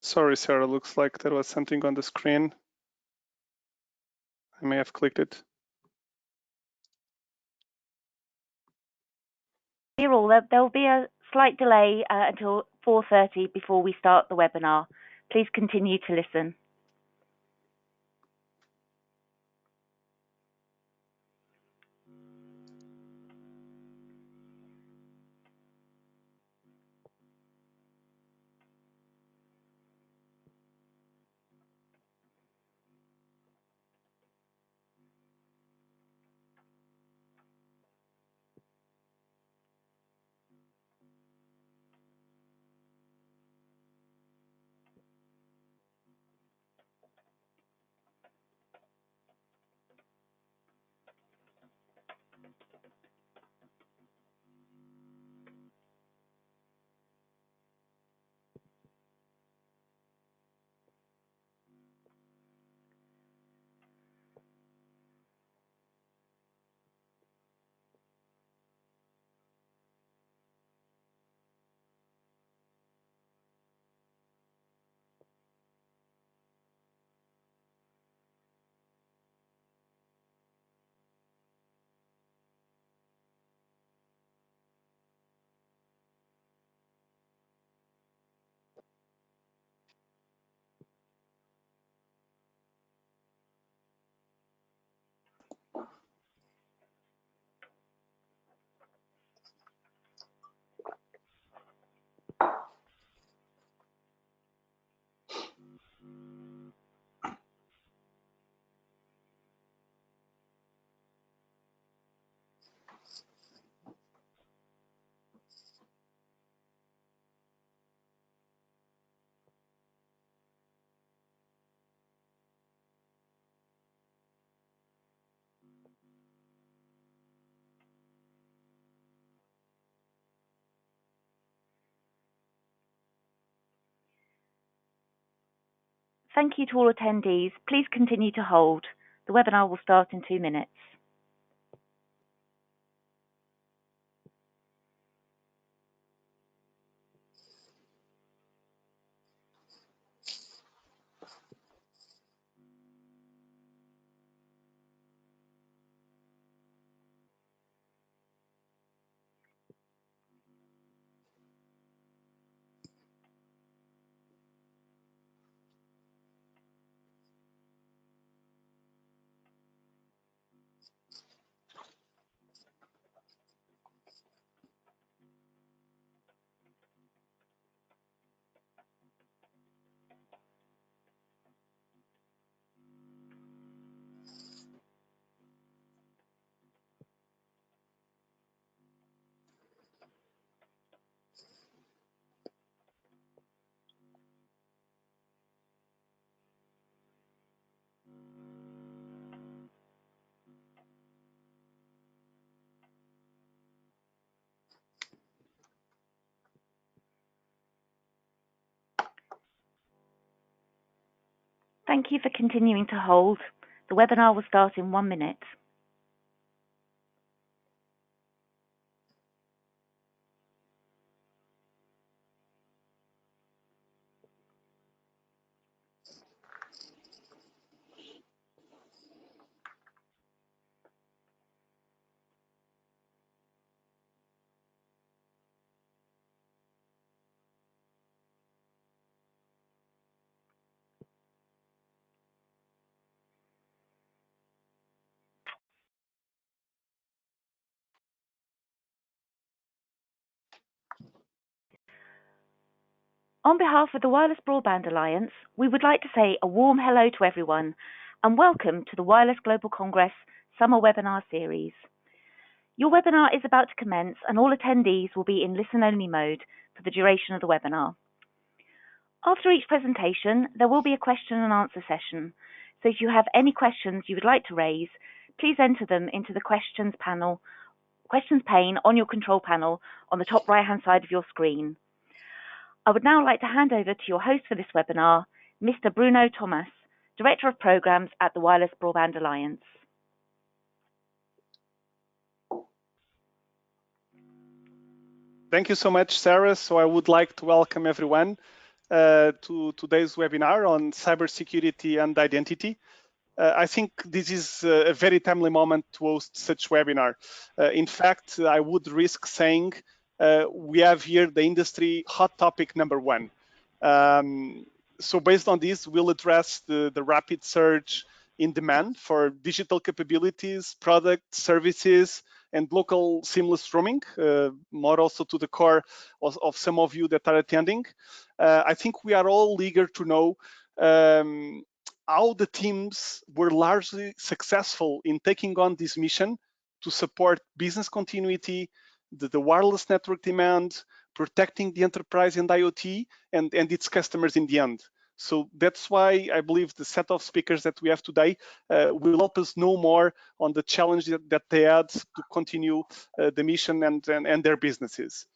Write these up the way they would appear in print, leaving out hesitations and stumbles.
Sorry, Sarah, looks like there was something on the screen. I may have clicked it. Dear all, there will be a slight delay until 4:30 before we start the webinar. Please continue to listen. Thank you to all attendees. Please continue to hold. The webinar will start in 2 minutes. Thank you for continuing to hold. The webinar will start in 1 minute. On behalf of the Wireless Broadband Alliance, we would like to say a warm hello to everyone and welcome to the Wireless Global Congress Summer Webinar Series. Your webinar is about to commence and all attendees will be in listen-only mode for the duration of the webinar. After each presentation, there will be a question and answer session. So if you have any questions you would like to raise, please enter them into the questions pane on your control panel on the top right-hand side of your screen. I would now like to hand over to your host for this webinar, Mr. Bruno Thomas, Director of Programs at the Wireless Broadband Alliance. Thank you so much, Sarah. So I would like to welcome everyone to today's webinar on cybersecurity and identity. I think this is a very timely moment to host such webinar. In fact, I would risk saying we have here the industry hot topic number one. So based on this, we'll address the rapid surge in demand for digital capabilities, product, services, and local seamless roaming, more also to the core of some of you that are attending. I think we are all eager to know how the teams were largely successful in taking on this mission to support business continuity, the wireless network demand, protecting the enterprise and IoT, and its customers in the end. So that's why I believe the set of speakers that we have today will help us know more on the challenge that they had to continue the mission and their businesses.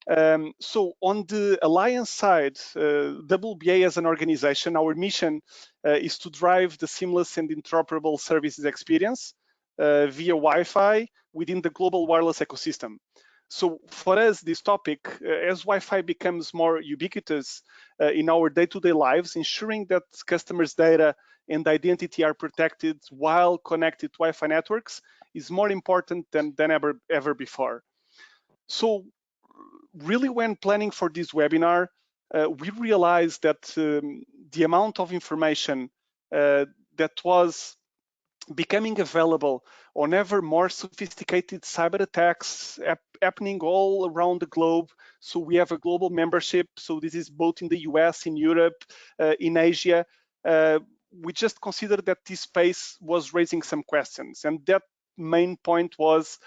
So on the Alliance side, WBA as an organization, our mission is to drive the seamless and interoperable services experience via Wi-Fi within the global wireless ecosystem. So for us, this topic, as Wi-Fi becomes more ubiquitous in our day-to-day lives, ensuring that customers' data and identity are protected while connected to Wi-Fi networks is more important than ever before. So really, when planning for this webinar, we realized that the amount of information that was becoming available on ever more sophisticated cyber attacks happening all around the globe. So we have a global membership. So this is both in the US, in Europe, in Asia. We just considered that this space was raising some questions. And that main point was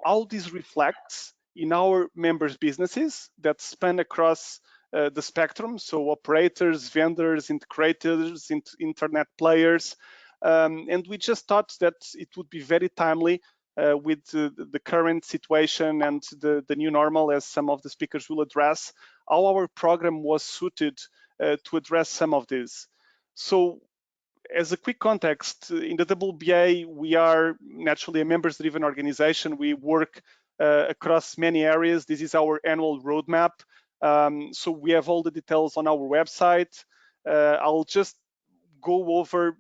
how this reflects in our members' businesses that span across the spectrum. So operators, vendors, integrators, internet players. And we just thought that it would be very timely with the current situation and the new normal, as some of the speakers will address, how our program was suited to address some of this. So as a quick context, in the WBA, we are naturally a members-driven organization. We work across many areas. This is our annual roadmap. So we have all the details on our website. I'll just go over,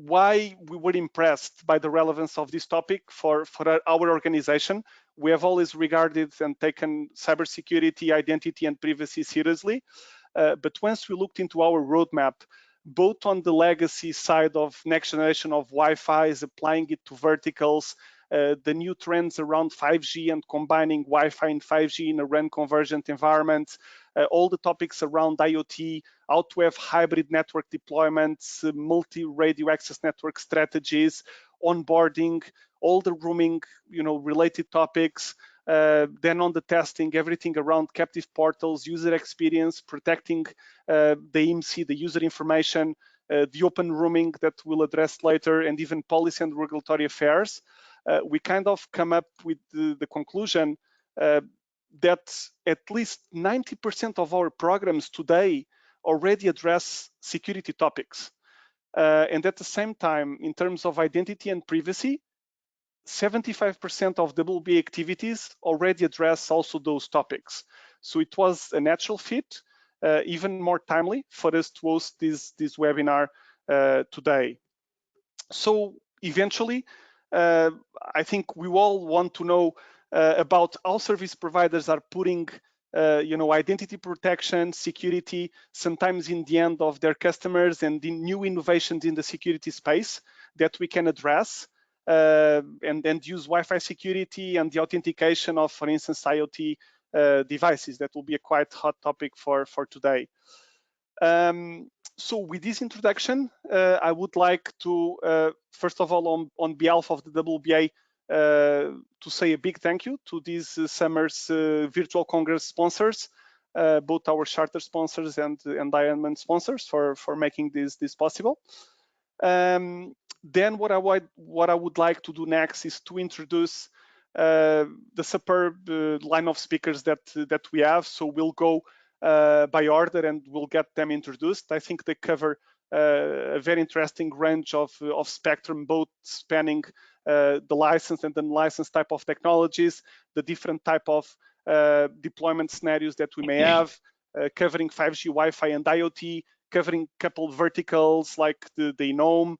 why we were impressed by the relevance of this topic for our organization. We have always regarded and taken cybersecurity, identity, and privacy seriously. But once we looked into our roadmap, both on the legacy side of next generation of Wi-Fi, is applying it to verticals, the new trends around 5G and combining Wi-Fi and 5G in a RAN convergent environment, all the topics around IoT, how to have hybrid network deployments, multi-radio access network strategies, onboarding, all the roaming, related topics. Then on the testing, everything around captive portals, user experience, protecting the IMSI, the user information, the open roaming that we'll address later, and even policy and regulatory affairs. We kind of come up with the conclusion that at least 90% of our programs today already address security topics. And at the same time, in terms of identity and privacy, 75% of WBA activities already address also those topics. So it was a natural fit, even more timely for us to host this webinar today. So eventually, I think we all want to know about how service providers are putting identity protection, security, sometimes in the end of their customers, and the new innovations in the security space that we can address. And use Wi-Fi security and the authentication of, for instance, IoT devices. That will be a quite hot topic for today. So with this introduction, I would like to, first of all, on behalf of the WBA, to say a big thank you to this summer's virtual Congress sponsors, both our charter sponsors and Ironman sponsors for making this possible. Then what I would like to do next is to introduce the superb line of speakers that we have. So we'll go by order and we'll get them introduced. I think they cover a very interesting range of spectrum, both spanning the licensed and unlicensed type of technologies, the different type of deployment scenarios that we may have, covering 5G, Wi-Fi, and IoT, covering a couple of verticals like the GNOME.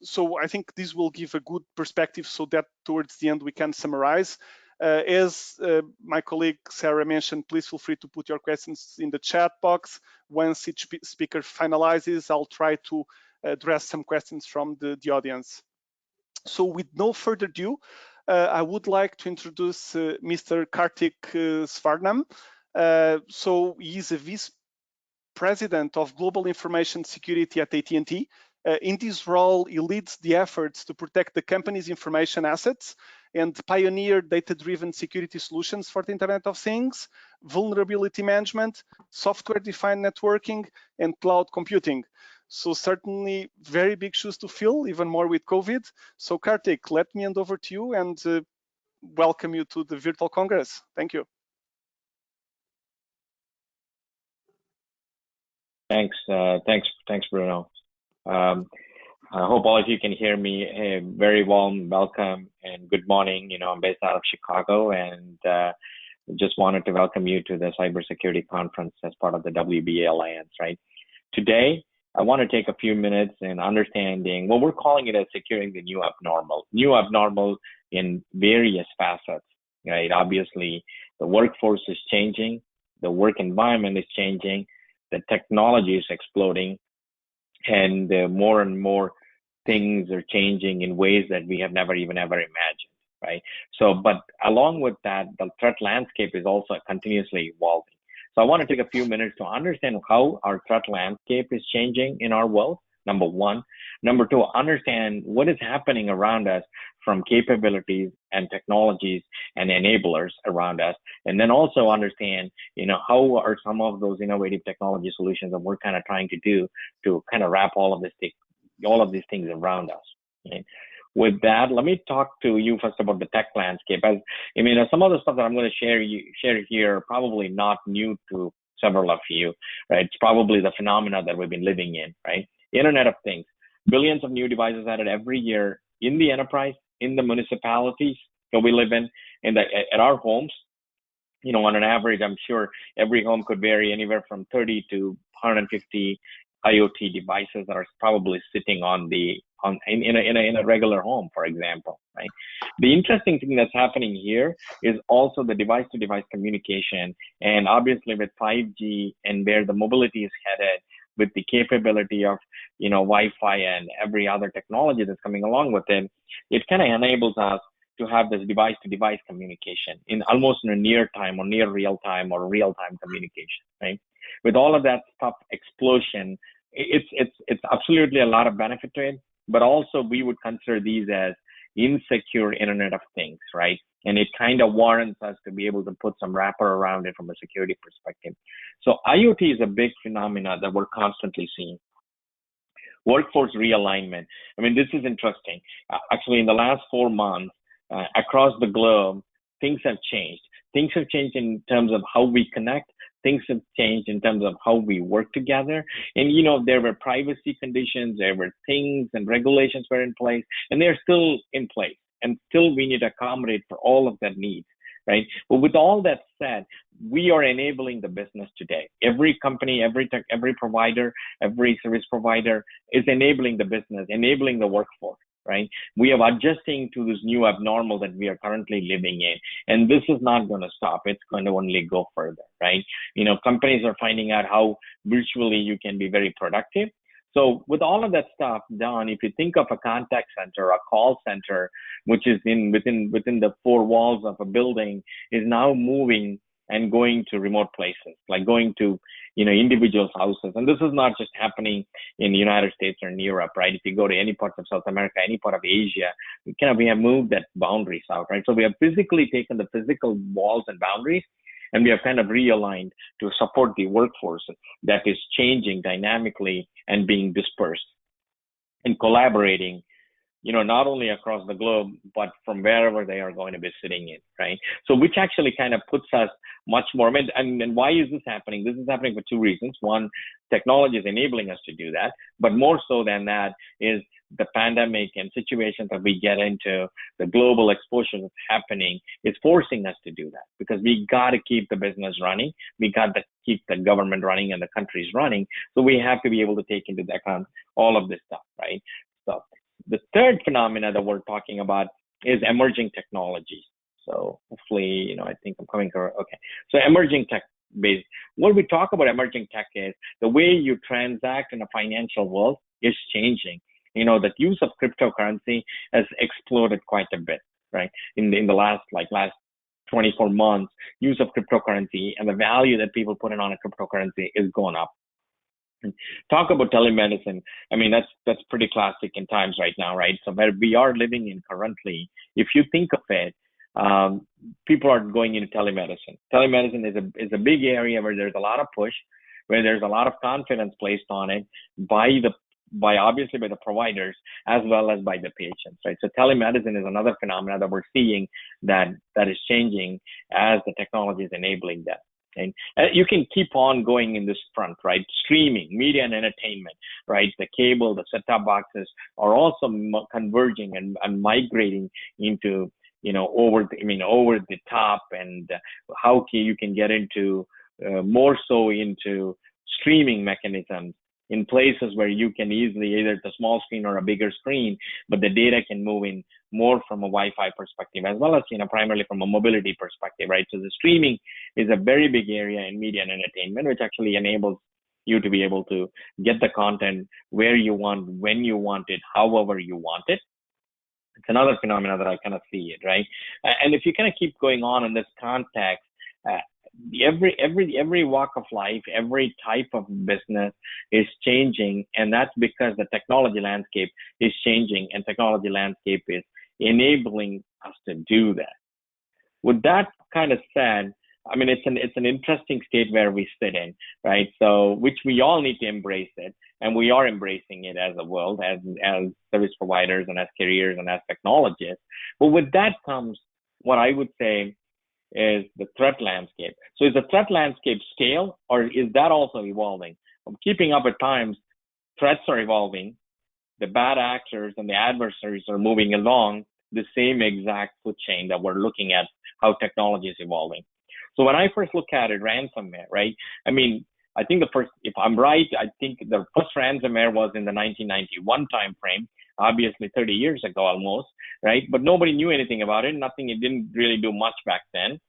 So I think this will give a good perspective so that towards the end we can summarize. As my colleague Sarah mentioned, please feel free to put your questions in the chat box. Once each speaker finalizes, I'll try to address some questions from the audience. So with no further ado, I would like to introduce Mr. Kartik Svarnam. So he's a Vice President of Global Information Security at AT&T. In this role, he leads the efforts to protect the company's information assets and pioneer data-driven security solutions for the Internet of Things, vulnerability management, software-defined networking, and cloud computing. So certainly very big shoes to fill, even more with COVID. So Kartik, let me hand over to you and welcome you to the virtual Congress. Thank you. Thanks, Bruno. I hope all of you can hear me. A very warm welcome and good morning. I'm based out of Chicago, and just wanted to welcome you to the Cybersecurity Conference as part of the WBA Alliance, right? Today, I want to take a few minutes in understanding what we're calling it as securing the new abnormal in various facets, right? Obviously, the workforce is changing, the work environment is changing, the technology is exploding, and more and more things are changing in ways that we have never even ever imagined, right? So, but along with that, the threat landscape is also continuously evolving. So I want to take a few minutes to understand how our threat landscape is changing in our world, number one. Number two, understand what is happening around us from capabilities and technologies and enablers around us. And then also understand, how are some of those innovative technology solutions that we're kind of trying to do to kind of wrap all of these things around us. Okay? With that, let me talk to you first about the tech landscape. Some of the stuff that I'm going to share here are probably not new to several of you, right? It's probably the phenomena that we've been living in, right? Internet of Things, billions of new devices added every year in the enterprise, in the municipalities that we live in at our homes. On an average, I'm sure every home could vary anywhere from 30 to 150 IoT devices that are probably sitting in a regular home, for example, right? The interesting thing that's happening here is also the device-to-device communication, and obviously with 5G and where the mobility is headed, with the capability of Wi-Fi and every other technology that's coming along with it, it kind of enables us to have this device-to-device communication in almost in a near time or near real-time or real-time communication, right? With all of that stuff explosion, it's absolutely a lot of benefit to it, but also we would consider these as insecure Internet of Things, right? And it kind of warrants us to be able to put some wrapper around it from a security perspective. So IoT is a big phenomena that we're constantly seeing. Workforce realignment. This is interesting. Actually, in the last 4 months, across the globe, things have changed. Things have changed in terms of how we connect. Things have changed in terms of how we work together. And, there were privacy conditions, there were things and regulations were in place, and they're still in place. And still we need to accommodate for all of that needs, right? But with all that said, we are enabling the business today. Every company, every provider, every service provider is enabling the business, enabling the workforce, right? We are adjusting to this new abnormal that we are currently living in. And this is not going to stop. It's going to only go further, right? Companies are finding out how virtually you can be very productive. So with all of that stuff done, if you think of a contact center, a call center, which is within the 4 walls of a building, is now moving and going to remote places, like going to individuals' houses. And this is not just happening in the United States or in Europe, right? If you go to any parts of South America, any part of Asia, we have moved that boundaries out, right? So we have physically taken the physical walls and boundaries, and we have kind of realigned to support the workforce that is changing dynamically and being dispersed and collaborating not only across the globe, but from wherever they are going to be sitting in, right? So which actually kind of puts us much more, and why is this happening? This is happening for two reasons. One, technology is enabling us to do that, but more so than that is the pandemic and situations that we get into, the global exposure that's happening is forcing us to do that, because we got to keep the business running. We got to keep the government running and the countries running. So we have to be able to take into account all of this stuff, right? So the third phenomena that we're talking about is emerging technologies. So hopefully, I think I'm coming correct. Okay. So emerging tech based. What we talk about emerging tech is the way you transact in a financial world is changing. The use of cryptocurrency has exploded quite a bit, right? In the last 24 months, use of cryptocurrency and the value that people put in on a cryptocurrency is going up. Talk about telemedicine. That's pretty classic in times right now, right? So where we are living in currently, if you think of it, people are going into telemedicine. Telemedicine is a big area where there's a lot of push, where there's a lot of confidence placed on it obviously by the providers as well as by the patients, right? So telemedicine is another phenomenon that we're seeing that is changing as the technology is enabling that. And you can keep on going in this front, right? Streaming, media and entertainment, right? The cable, the set-top boxes are also converging and migrating into, over the top, and how you can get into more so into streaming mechanisms in places where you can easily, either the small screen or a bigger screen, but the data can move in more from a Wi-Fi perspective, as well as, primarily from a mobility perspective, right? So the streaming is a very big area in media and entertainment, which actually enables you to be able to get the content where you want, when you want it, however you want it. It's another phenomenon that I kind of see it, right? And if you kind of keep going on in this context, every walk of life, every type of business is changing, and that's because the technology landscape is changing, and technology landscape is enabling us to do that. With that kind of said, it's an interesting state where we sit in, right? So which we all need to embrace it, and we are embracing it as a world, as service providers and as carriers and as technologists. But with that comes what I would say is the threat landscape. So is the threat landscape stale, or is that also evolving? I'm keeping up at times, threats are evolving, the bad actors and the adversaries are moving along the same exact food chain that we're looking at how technology is evolving. So when I first look at it, ransomware, right? I think if I'm right, I think the first ransomware was in the 1991 timeframe, obviously 30 years ago almost, right? But nobody knew anything about it. It didn't really do much back then.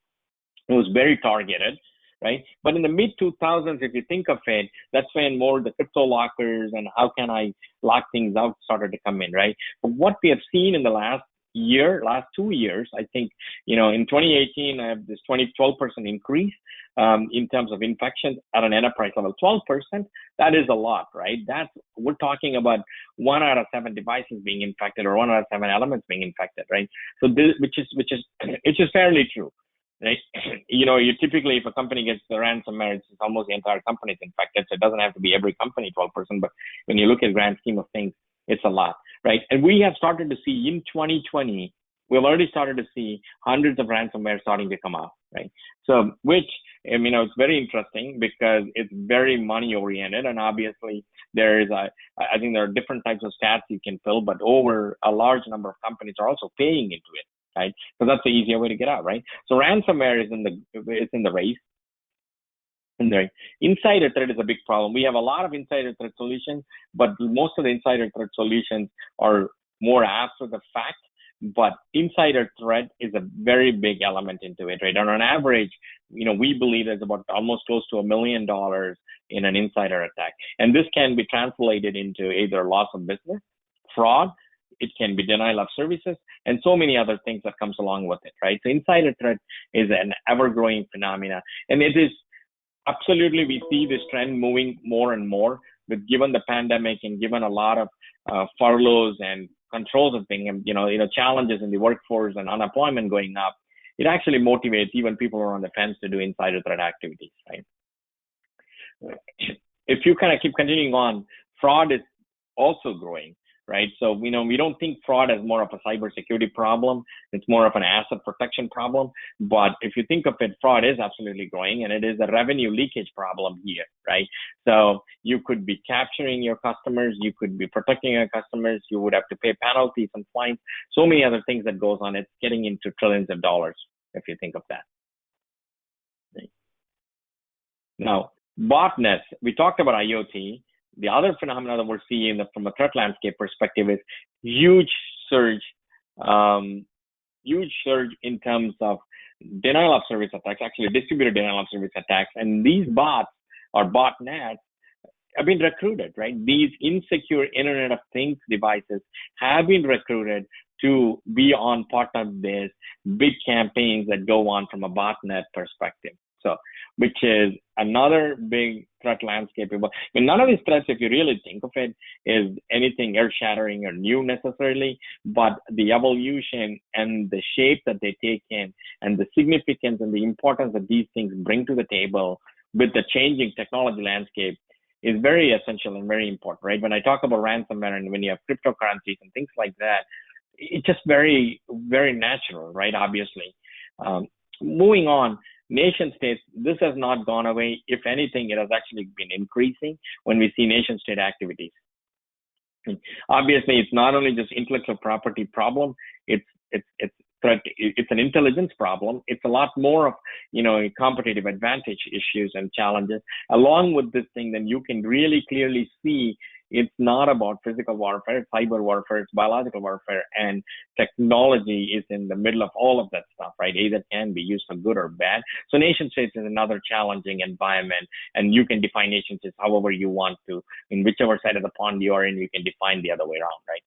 It was very targeted, right? But in the mid 2000s, if you think of it, that's when more the crypto lockers and how can I lock things out started to come in, right? But what we have seen in the last 2 years, I think, in 2018, I have this 12% increase in terms of infections at an enterprise level. 12%, that is a lot, right? We're talking about 1 out of 7 devices being infected, or 1 out of 7 elements being infected, right? So this, which is fairly true, right? You typically, if a company gets the ransomware, it's almost the entire company is infected. So it doesn't have to be every company 12%, but when you look at grand scheme of things, it's a lot, right? And we have started to see in 2020, we've already started to see hundreds of ransomware starting to come out, right? So, which, it's very interesting because it's very money oriented, and obviously I think there are different types of stats you can fill, but over a large number of companies are also paying into it, right? So that's the easier way to get out, right? So ransomware is in the race. And the insider threat is a big problem. We have a lot of insider threat solutions, but most of the insider threat solutions are more after the fact. But insider threat is a very big element into it, right? And on average, we believe there's about almost close to $1 million in an insider attack. And this can be translated into either loss of business, fraud, it can be denial of services, and so many other things that comes along with it, right? So insider threat is an ever-growing phenomena. And it is absolutely, we see this trend moving more and more, but given the pandemic and given a lot of furloughs and controls of things, and challenges in the workforce and unemployment going up, it actually motivates even people who are on the fence to do insider threat activities, right? If you kind of keep continuing on, fraud is also growing, right? So, we don't think fraud as more of a cybersecurity problem. It's more of an asset protection problem. But if you think of it, fraud is absolutely growing, and it is a revenue leakage problem here, right? So you could be capturing your customers, you could be protecting your customers, you would have to pay penalties and fines, so many other things that goes on. It's getting into trillions of dollars if you think of that. Right? Now, botnets, we talked about IoT. The other phenomena that we're seeing from a threat landscape perspective is huge surge in terms of denial of service attacks, actually distributed denial of service attacks. And these bots or botnets have been recruited, right? These insecure Internet of Things devices have been recruited to be on part of this big campaigns that go on from a botnet perspective. So, which is another big threat landscape. None of these threats, if you really think of it, is anything earth-shattering or new necessarily, but the evolution and the shape that they take in and the significance and the importance that these things bring to the table with the changing technology landscape is very essential and very important, right? When I talk about ransomware and when you have cryptocurrencies and things like that, it's just very, very natural, right? Obviously. Moving on, nation states, this has not gone away. If anything, it has actually been increasing when we see nation state activities. Obviously, it's not only just intellectual property problem, it's an intelligence problem. It's a lot more of, competitive advantage issues and challenges. Along with this thing, then you can really clearly see it's not about physical warfare, it's cyber warfare, it's biological warfare, and technology is in the middle of all of that stuff, right? Either can be used for good or bad. So nation states is another challenging environment, and you can define nation states however you want to. In whichever side of the pond you are in, you can define the other way around, right?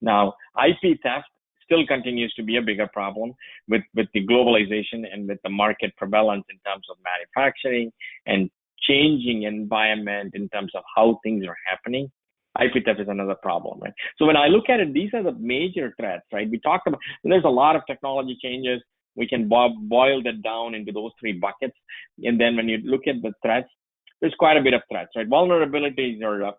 Now, IP theft still continues to be a bigger problem with the globalization and with the market prevalence in terms of manufacturing and changing environment in terms of how things are happening. IP theft is another problem, right? So when I look at it, these are the major threats, right? We talked about, there's a lot of technology changes. We can boil that down into those three buckets. And then when you look at the threats, there's quite a bit of threats, right? Vulnerabilities or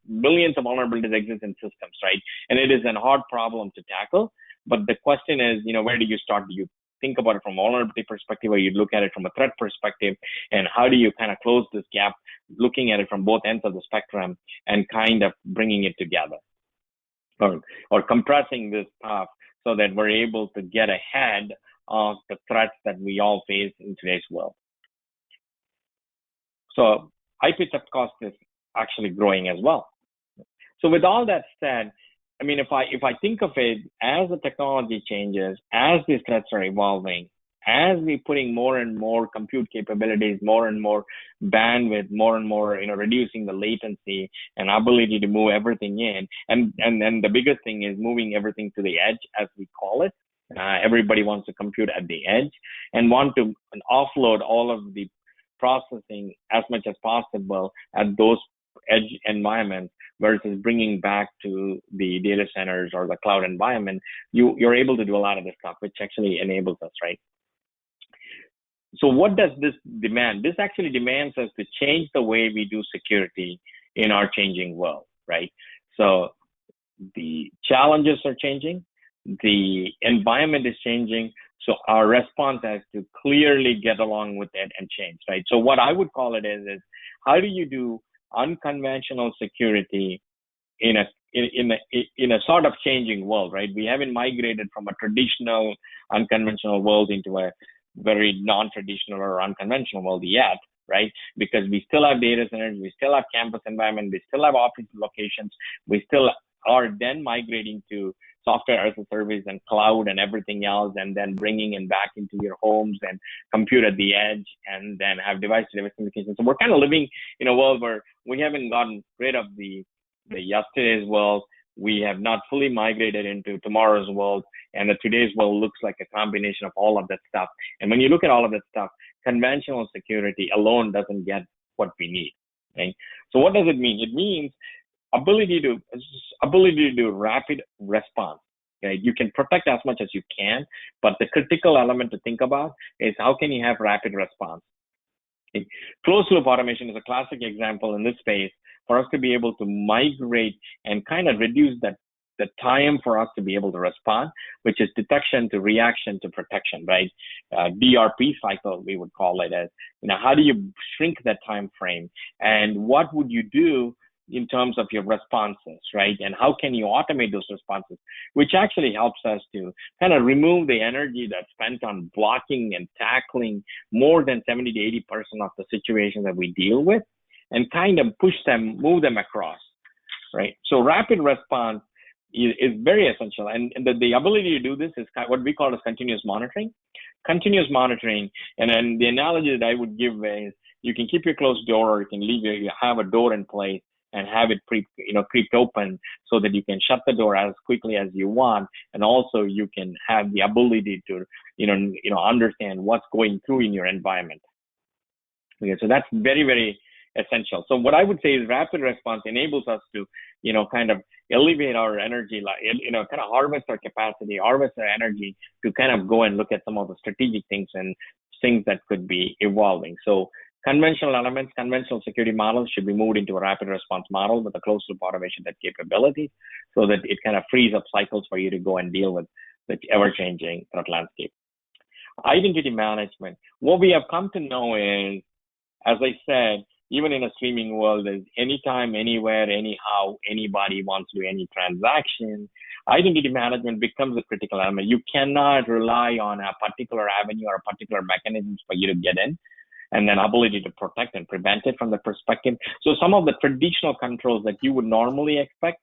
millions of vulnerabilities exist in systems, right? And it is a hard problem to tackle. But the question is, where do you start? Do you think about it from a vulnerability perspective, or you look at it from a threat perspective, and how do you kind of close this gap, looking at it from both ends of the spectrum and kind of bringing it together, or compressing this stuff so that we're able to get ahead of the threats that we all face in today's world. So IP theft cost is actually growing as well. So with all that said, if I think of it as the technology changes, as these threats are evolving, as we're putting more and more compute capabilities, more and more bandwidth, more and more, reducing the latency and ability to move everything in, and the biggest thing is moving everything to the edge, as we call it. Everybody wants to compute at the edge and want to offload all of the processing as much as possible at those edge environments versus bringing back to the data centers or the cloud environment. You're able to do a lot of this stuff, which actually enables us, right? So what does this demand? This actually demands us to change the way we do security in our changing world, right? So the challenges are changing, the environment is changing, so our response has to clearly get along with it and change, right? So what I would call it is how do you do unconventional security in a sort of changing world, right? We haven't migrated from a traditional unconventional world into a very non-traditional or unconventional world yet, right? Because we still have data centers, we still have campus environment, we still have office locations, we still are then migrating to software as a service and cloud and everything else, and then bringing it back into your homes and compute at the edge, and then have device-to-device communication. So we're kind of living in a world where we haven't gotten rid of the yesterday's world. We have not fully migrated into tomorrow's world, and the today's world looks like a combination of all of that stuff. And when you look at all of that stuff, conventional security alone doesn't get what we need, right? So what does it mean? It means ability to do rapid response. Okay? You can protect as much as you can, but the critical element to think about is how can you have rapid response? right? Closed loop automation is a classic example in this space for us to be able to migrate and kind of reduce the time for us to be able to respond, which is detection to reaction to protection, right? DRP cycle, we would call it as, how do you shrink that time frame? And what would you do in terms of your responses, right? And how can you automate those responses, which actually helps us to kind of remove the energy that's spent on blocking and tackling more than 70 to 80% of the situations that we deal with, and kind of move them across, right? So rapid response is very essential. And the ability to do this is what we call as continuous monitoring. Continuous monitoring, and then the analogy that I would give is you can keep your closed door, or you can you have a door in place and have it creeped open so that you can shut the door as quickly as you want, and also you can have the ability to understand what's going through in your environment. Okay, so that's very, very essential. So what I would say is rapid response enables us to kind of elevate our energy, kind of harvest our capacity, harvest our energy to kind of go and look at some of the strategic things and things that could be evolving. So conventional elements, conventional security models should be moved into a rapid response model with a closed loop automation that capability, so that it kind of frees up cycles for you to go and deal with the ever-changing threat landscape. Identity management. What we have come to know is, as I said, even in a streaming world, is anytime, anywhere, anyhow, anybody wants to do any transaction, identity management becomes a critical element. You cannot rely on a particular avenue or a particular mechanism for you to get in, and then ability to protect and prevent it from the perspective. So some of the traditional controls that you would normally expect,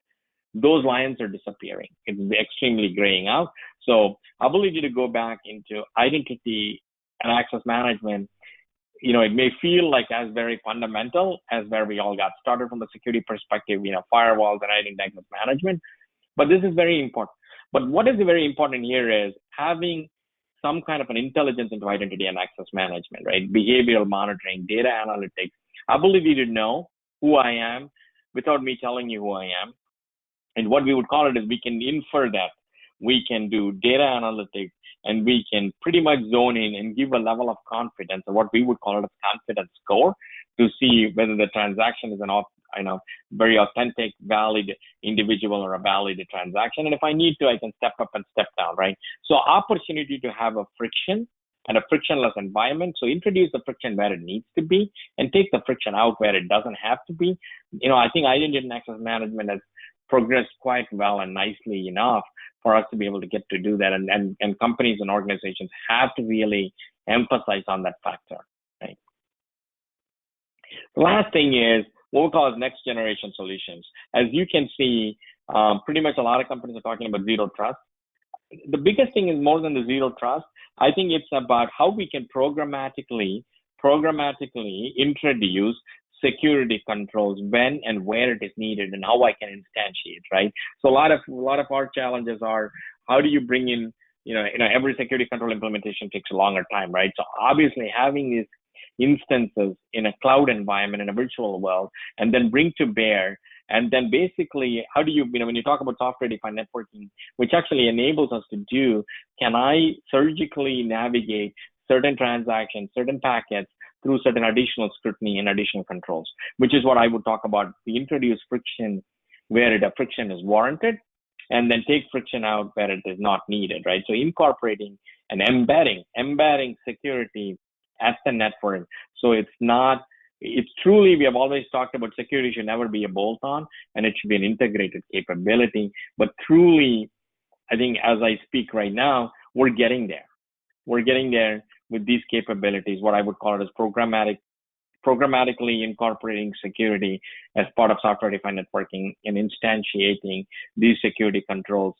those lines are disappearing. It's extremely graying out. So ability to go back into identity and access management, it may feel like as very fundamental as where we all got started from the security perspective, firewalls and identity access management, but this is very important. But what is very important here is having some kind of an intelligence into identity and access management, right? Behavioral monitoring, data analytics, ability to know who I am without me telling you who I am. And what we would call it is we can infer that. We can do data analytics, and we can pretty much zone in and give a level of confidence, or what we would call it a confidence score, to see whether the transaction is very authentic, valid individual or a valid transaction. And if I need to, I can step up and step down, right? So opportunity to have a friction and a frictionless environment. So introduce the friction where it needs to be and take the friction out where it doesn't have to be. I think identity and access management has progressed quite well and nicely enough for us to be able to get to do that. And companies and organizations have to really emphasize on that factor, right? The last thing is what we call next generation solutions. As you can see, pretty much a lot of companies are talking about zero trust. The biggest thing is more than the zero trust. I think it's about how we can programmatically introduce security controls when and where it is needed, and how I can instantiate, right? So a lot of our challenges are, how do you bring in, every security control implementation takes a longer time, right? So obviously having these instances in a cloud environment, in a virtual world, and then bring to bear, and then basically, how do you, when you talk about software-defined networking, which actually enables us to do, can I surgically navigate certain transactions, certain packets through certain additional scrutiny and additional controls, which is what I would talk about. We introduce friction where the friction is warranted, and then take friction out where it is not needed, right? So incorporating and embedding security at the network. So it's truly, we have always talked about security should never be a bolt-on, and it should be an integrated capability. But truly, I think as I speak right now, we're getting there. We're getting there with these capabilities, what I would call it as programmatically incorporating security as part of software-defined networking and instantiating these security controls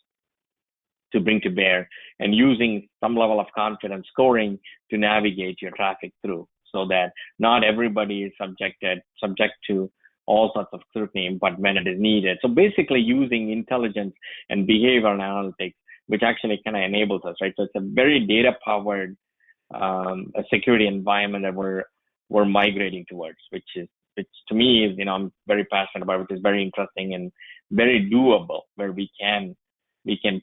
to bring to bear, and using some level of confidence scoring to navigate your traffic through, so that not everybody is subject to all sorts of scrutiny, but when it is needed. So basically using intelligence and behavioral analytics, which actually kind of enables us, right? So it's a very data-powered a security environment that we're migrating towards, which to me is, I'm very passionate about, which is very interesting and very doable, where we can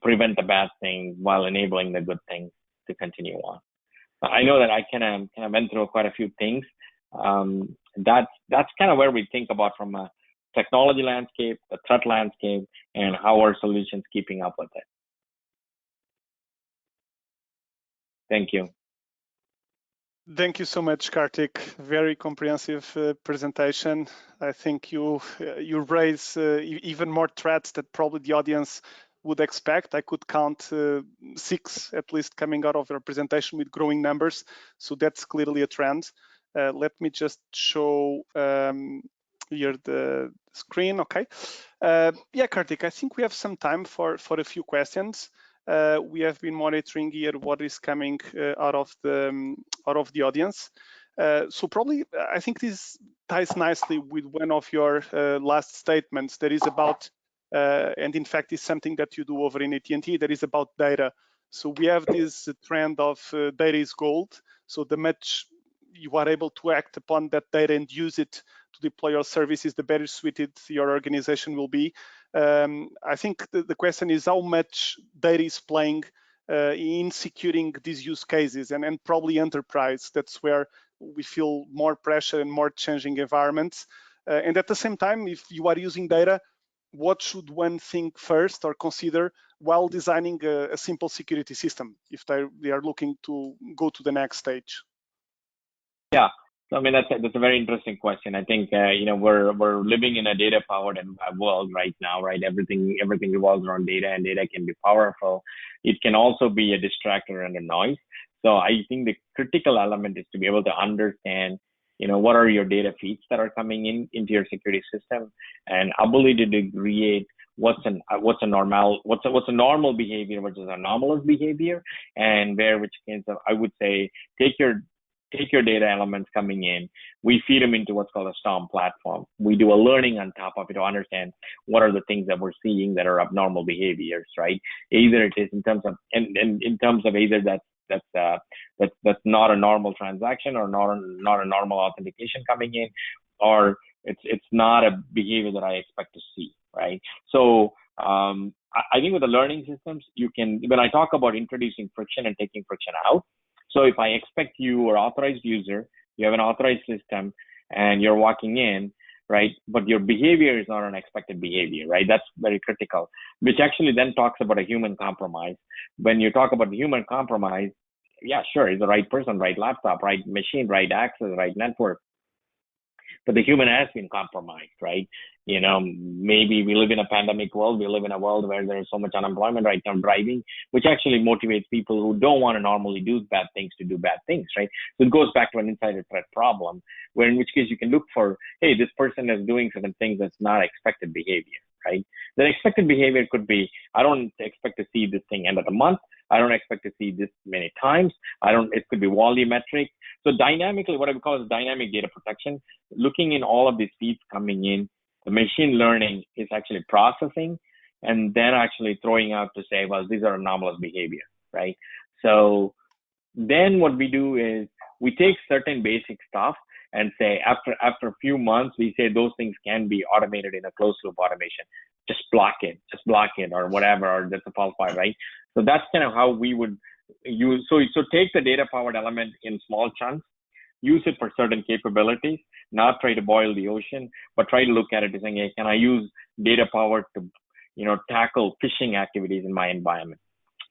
prevent the bad things while enabling the good things to continue on. I know that I kind of went through quite a few things, That's kind of where we think about from a technology landscape, the threat landscape, and how our solutions keeping up with it. Thank you. Thank you so much, Kartik. Very comprehensive presentation. I think you raise even more threats that probably the audience would expect. I could count 6 at least coming out of your presentation with growing numbers. So that's clearly a trend. Let me just show here the screen. Okay. Yeah, Kartik, I think we have some time for a few questions. We have been monitoring here what is coming out of the audience. So probably I think this ties nicely with one of your last statements that is about, and in fact is something that you do over in AT&T, that is about data. So we have this trend of data is gold. So the much you are able to act upon that data and use it to deploy your services, the better suited your organization will be. I think the question is how much data is playing in securing these use cases and probably enterprise. That's where we feel more pressure and more changing environments. And at the same time, if you are using data, what should one think first or consider while designing a simple security system if they are looking to go to the next stage? Yeah. I mean, that's a very interesting question. I think we're living in a data-powered world right now, right? Everything revolves around data, and data can be powerful. It can also be a distractor and a noise. So I think the critical element is to be able to understand, what are your data feeds that are coming into your security system, and ability to create what's a normal behavior versus anomalous behavior, and which means I would say take your data elements coming in, we feed them into what's called a STORM platform. We do a learning on top of it to understand what are the things that we're seeing that are abnormal behaviors, right? Either it is in terms of either that's not a normal transaction or not a normal authentication coming in, or it's not a behavior that I expect to see, right? So I think with the learning systems, when I talk about introducing friction and taking friction out, so if I expect you are authorized user, you have an authorized system, and you're walking in, right? But your behavior is not an expected behavior, right? That's very critical, which actually then talks about a human compromise. When you talk about human compromise, yeah, sure, it's the right person, right laptop, right machine, right access, right network. But the human has been compromised, right? Maybe we live in a pandemic world. We live in a world where there's so much unemployment right now, driving, which actually motivates people who don't want to normally do bad things to do bad things, right? So it goes back to an insider threat problem, where in which case you can look for, hey, this person is doing certain things that's not expected behavior, right? The expected behavior could be, I don't expect to see this thing end of the month. I don't expect to see this many times. It could be volumetric. So dynamically, what I would call is dynamic data protection, looking in all of these feeds coming in, the machine learning is actually processing and then actually throwing out to say, well, these are anomalous behavior, right? So then what we do is we take certain basic stuff and say, after a few months, we say those things can be automated in a closed loop automation. Just block it, or whatever, or that's a false file, right? So that's kind of how we would use. So take the data powered element in small chunks, use it for certain capabilities, not try to boil the ocean, but try to look at it and saying, hey, can I use data powered to, tackle phishing activities in my environment?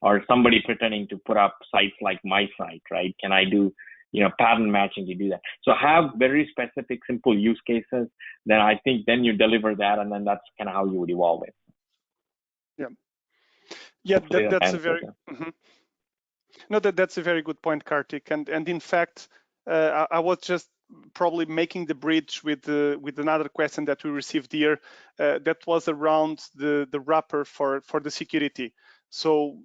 Or somebody pretending to put up sites like my site, right? Can I do, pattern matching to do that? So have very specific, simple use cases. Then I think then you deliver that, and then that's kind of how you would evolve it. Yeah, that's a very that's a very good point, Kartik. And in fact, I was just probably making the bridge with another question that we received here that was around the wrapper for the security. So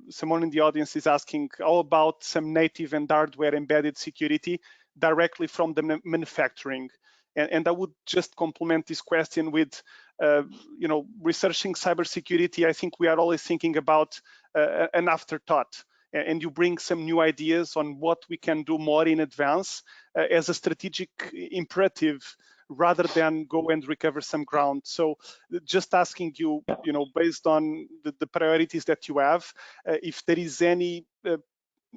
someone in the audience is asking, how about some native and hardware embedded security directly from the manufacturing? And I would just complement this question with, researching cybersecurity. I think we are always thinking about an afterthought, and you bring some new ideas on what we can do more in advance as a strategic imperative, rather than go and recover some ground. So just asking you, based on the priorities that you have, if there is any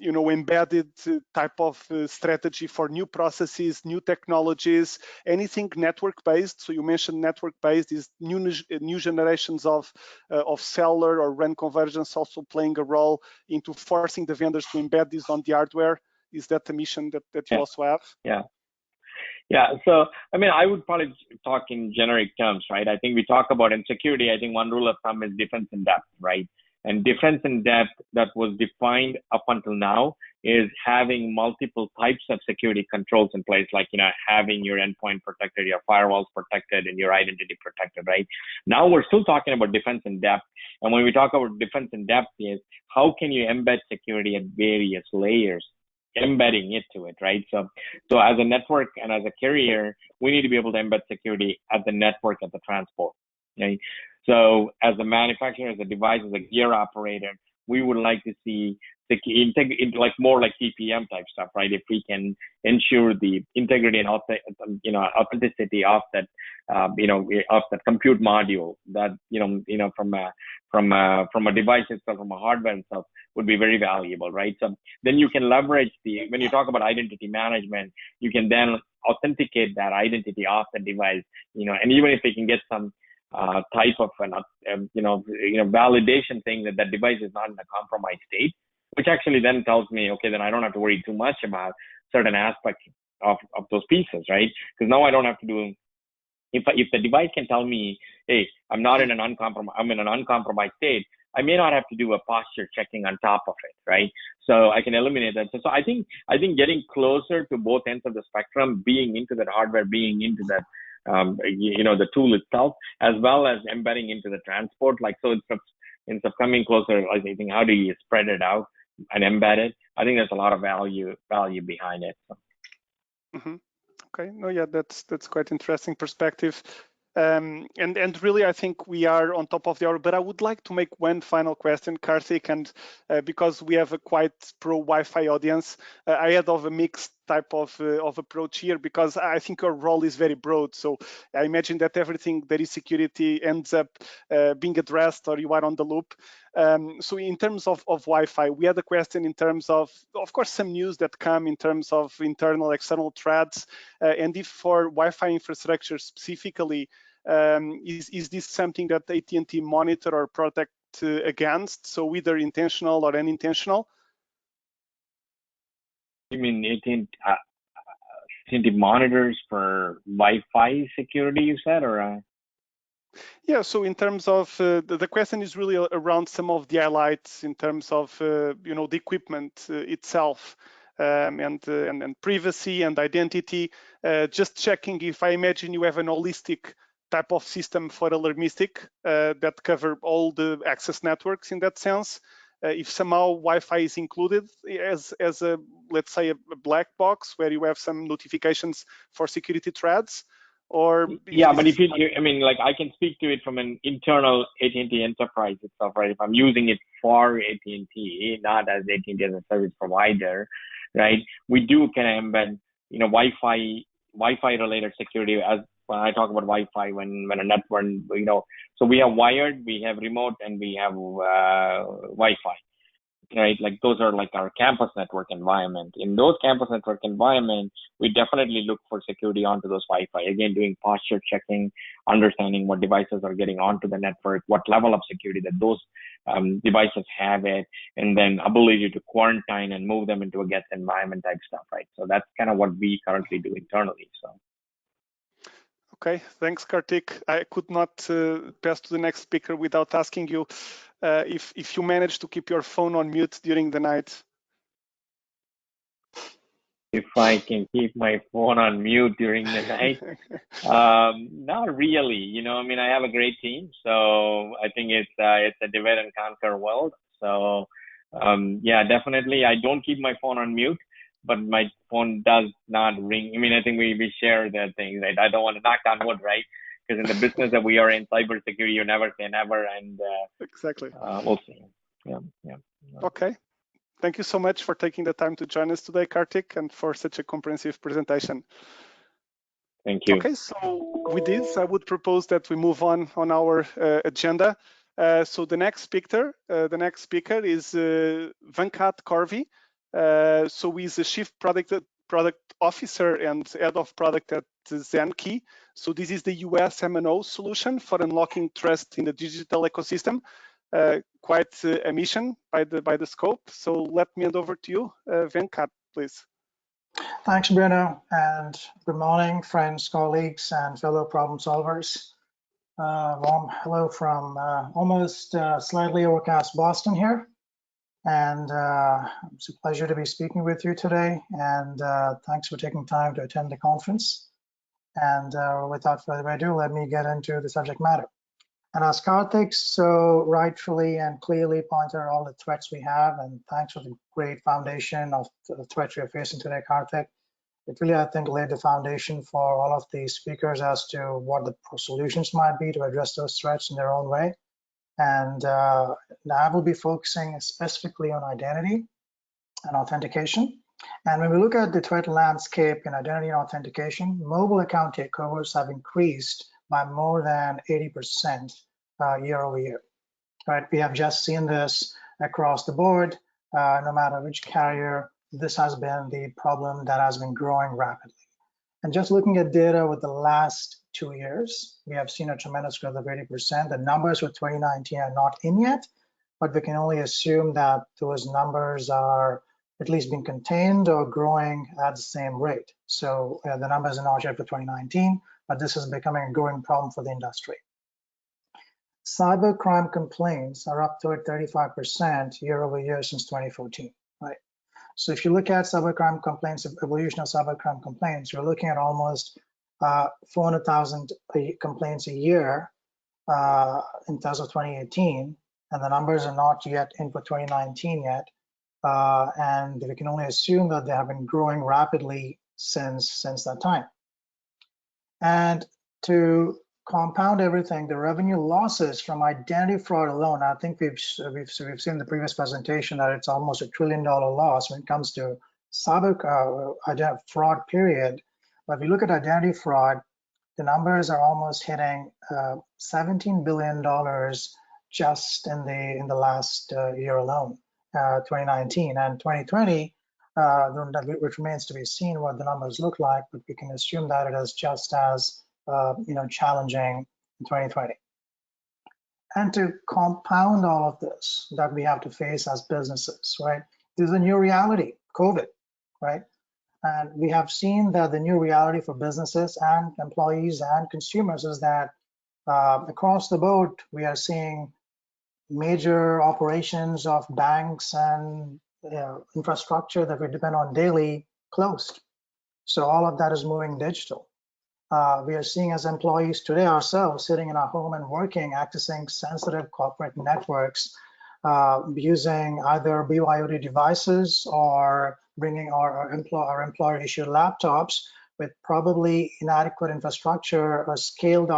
embedded type of strategy for new processes, new technologies, anything network-based. So you mentioned network-based is new generations of cellular or RAN convergence also playing a role into forcing the vendors to embed this on the hardware. Is that the mission that you also have? Yeah. So, I mean, I would probably talk in generic terms, right? I think we talk about in security, I think one rule of thumb is difference in depth, right? And difference in depth that was defined up until now is having multiple types of security controls in place, like, having your endpoint protected, your firewalls protected, and your identity protected, right? Now we're still talking about defense in depth. And when we talk about defense in depth is how can you embed security at various layers, embedding it to it, right? So as a network and as a carrier, we need to be able to embed security at the network, at the transport, right? So as a manufacturer, as a device, as a gear operator, we would like to see like more like TPM type stuff, right? If we can ensure the integrity and authenticity of that, of that compute module, that from a device itself, from a hardware itself, would be very valuable, right? So then you can leverage when you talk about identity management, you can then authenticate that identity off the device, and even if they can get some type of validation thing that device is not in a compromised state, which actually then tells me, okay, then I don't have to worry too much about certain aspects of those pieces, right? Because now I don't have to do, if the device can tell me, hey, I'm in an uncompromised state, I may not have to do a posture checking on top of it, right? So I can eliminate that. So I think getting closer to both ends of the spectrum, being into that hardware, being into that the tool itself, as well as embedding into the transport. Like, so instead of coming closer, I think, how do you spread it out and embed it? I think there's a lot of value behind it. So. Mm-hmm. Okay. No, yeah, that's quite interesting perspective. And really, I think we are on top of the hour, but I would like to make one final question, Karthik, and because we have a quite pro Wi-Fi audience, I had of a mixed type of approach here, because I think your role is very broad. So I imagine that everything that is security ends up being addressed, or you are on the loop. So in terms of Wi-Fi, we had a question in terms of course, some news that come in terms of internal, external threats, and if for Wi-Fi infrastructure specifically, is this something that AT&T monitor or protect against? So either intentional or unintentional? You mean AT&T monitors for Wi-Fi security, you said, or? Yeah, so in terms of the question is really around some of the highlights in terms of the equipment itself, and privacy and identity. Just checking if I imagine you have an holistic type of system for alarmistic that cover all the access networks in that sense. If somehow Wi-Fi is included as a, let's say, a black box where you have some notifications for security threats. Or yeah, but if I can speak to it from an internal AT&T enterprise itself, right? If I'm using it for AT&T, not as AT&T as a service provider, right? We do kind of embed, Wi-Fi related security. As when I talk about Wi-Fi, when a network, so we have wired, we have remote, and we have Wi-Fi. Right, like those are like our campus network environment. In those campus network environment, we definitely look for security onto those Wi-Fi. Again, doing posture checking, understanding what devices are getting onto the network, what level of security that those devices have it, and then ability to quarantine and move them into a guest environment type stuff, right? So that's kind of what we currently do internally. So. Okay, thanks, Karthik. I could not pass to the next speaker without asking you if you manage to keep your phone on mute during the night. If I can keep my phone on mute during the night, not really. I have a great team, so I think it's a divide and conquer world. So yeah, definitely, I don't keep my phone on mute, but my phone does not ring. I think we share that thing, right? I don't want to knock on wood, right? Because in the business that we are in, cybersecurity, you never say never, and exactly. We'll see. Yeah. Okay. Thank you so much for taking the time to join us today, Karthik, and for such a comprehensive presentation. Thank you. Okay, so with this, I would propose that we move on our agenda. So the next speaker is Venkat Corvi. So he's a chief product officer and head of product at Zenki. So this is the US M&O solution for unlocking trust in the digital ecosystem. Quite a mission by the scope. So let me hand over to you, Venkat, please. Thanks, Bruno, and good morning, friends, colleagues, and fellow problem solvers. Warm hello from almost slightly overcast Boston here. And it's a pleasure to be speaking with you today. And thanks for taking time to attend the conference. And without further ado, let me get into the subject matter. And as Karthik so rightfully and clearly pointed out all the threats we have, and thanks for the great foundation of the threats we are facing today, Karthik. It really, I think, laid the foundation for all of the speakers as to what the solutions might be to address those threats in their own way. And I will be focusing specifically on identity and authentication. And when we look at the threat landscape in identity and authentication, mobile account takeovers have increased by more than 80% year over year. Right? We have just seen this across the board, no matter which carrier. This has been the problem that has been growing rapidly. And just looking at data with the last 2 years, we have seen a tremendous growth of 80%. The numbers for 2019 are not in yet, but we can only assume that those numbers are at least being contained or growing at the same rate. So the numbers are not yet for 2019, but this is becoming a growing problem for the industry. Cybercrime complaints are up to 35% year over year since 2014, right? So if you look at cybercrime complaints, evolution of cybercrime complaints, you're looking at almost 400,000 complaints a year in terms of 2018, and the numbers are not yet in for 2019 yet. And we can only assume that they have been growing rapidly since that time. And to compound everything, the revenue losses from identity fraud alone, I think we've seen the previous presentation that it's almost $1 trillion loss when it comes to cyber fraud period. But if you look at identity fraud, the numbers are almost hitting $17 billion just in the last year alone, 2019 and 2020. Which remains to be seen what the numbers look like, but we can assume that it is just as challenging in 2020. And to compound all of this that we have to face as businesses, right? This is a new reality, COVID, right? And we have seen that the new reality for businesses and employees and consumers is that across the board, we are seeing major operations of banks and infrastructure that we depend on daily closed. So all of that is moving digital. We are seeing as employees today ourselves sitting in our home and working, accessing sensitive corporate networks, using either BYOD devices or bringing our employer-issued laptops with probably inadequate infrastructure or scaled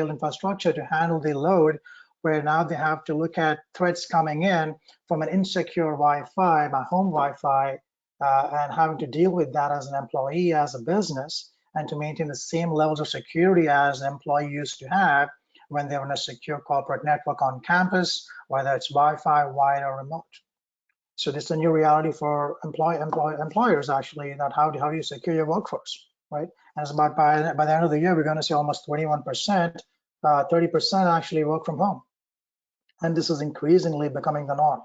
infrastructure to handle the load, where now they have to look at threats coming in from an insecure Wi-Fi, my home Wi-Fi, and having to deal with that as an employee, as a business, and to maintain the same levels of security as an employee used to have when they were in a secure corporate network on campus, whether it's Wi-Fi, wired, or remote. So this is a new reality for employers, actually, that how do you secure your workforce, right? And it's by the end of the year, we're going to see almost 21%, 30% actually work from home. And this is increasingly becoming the norm.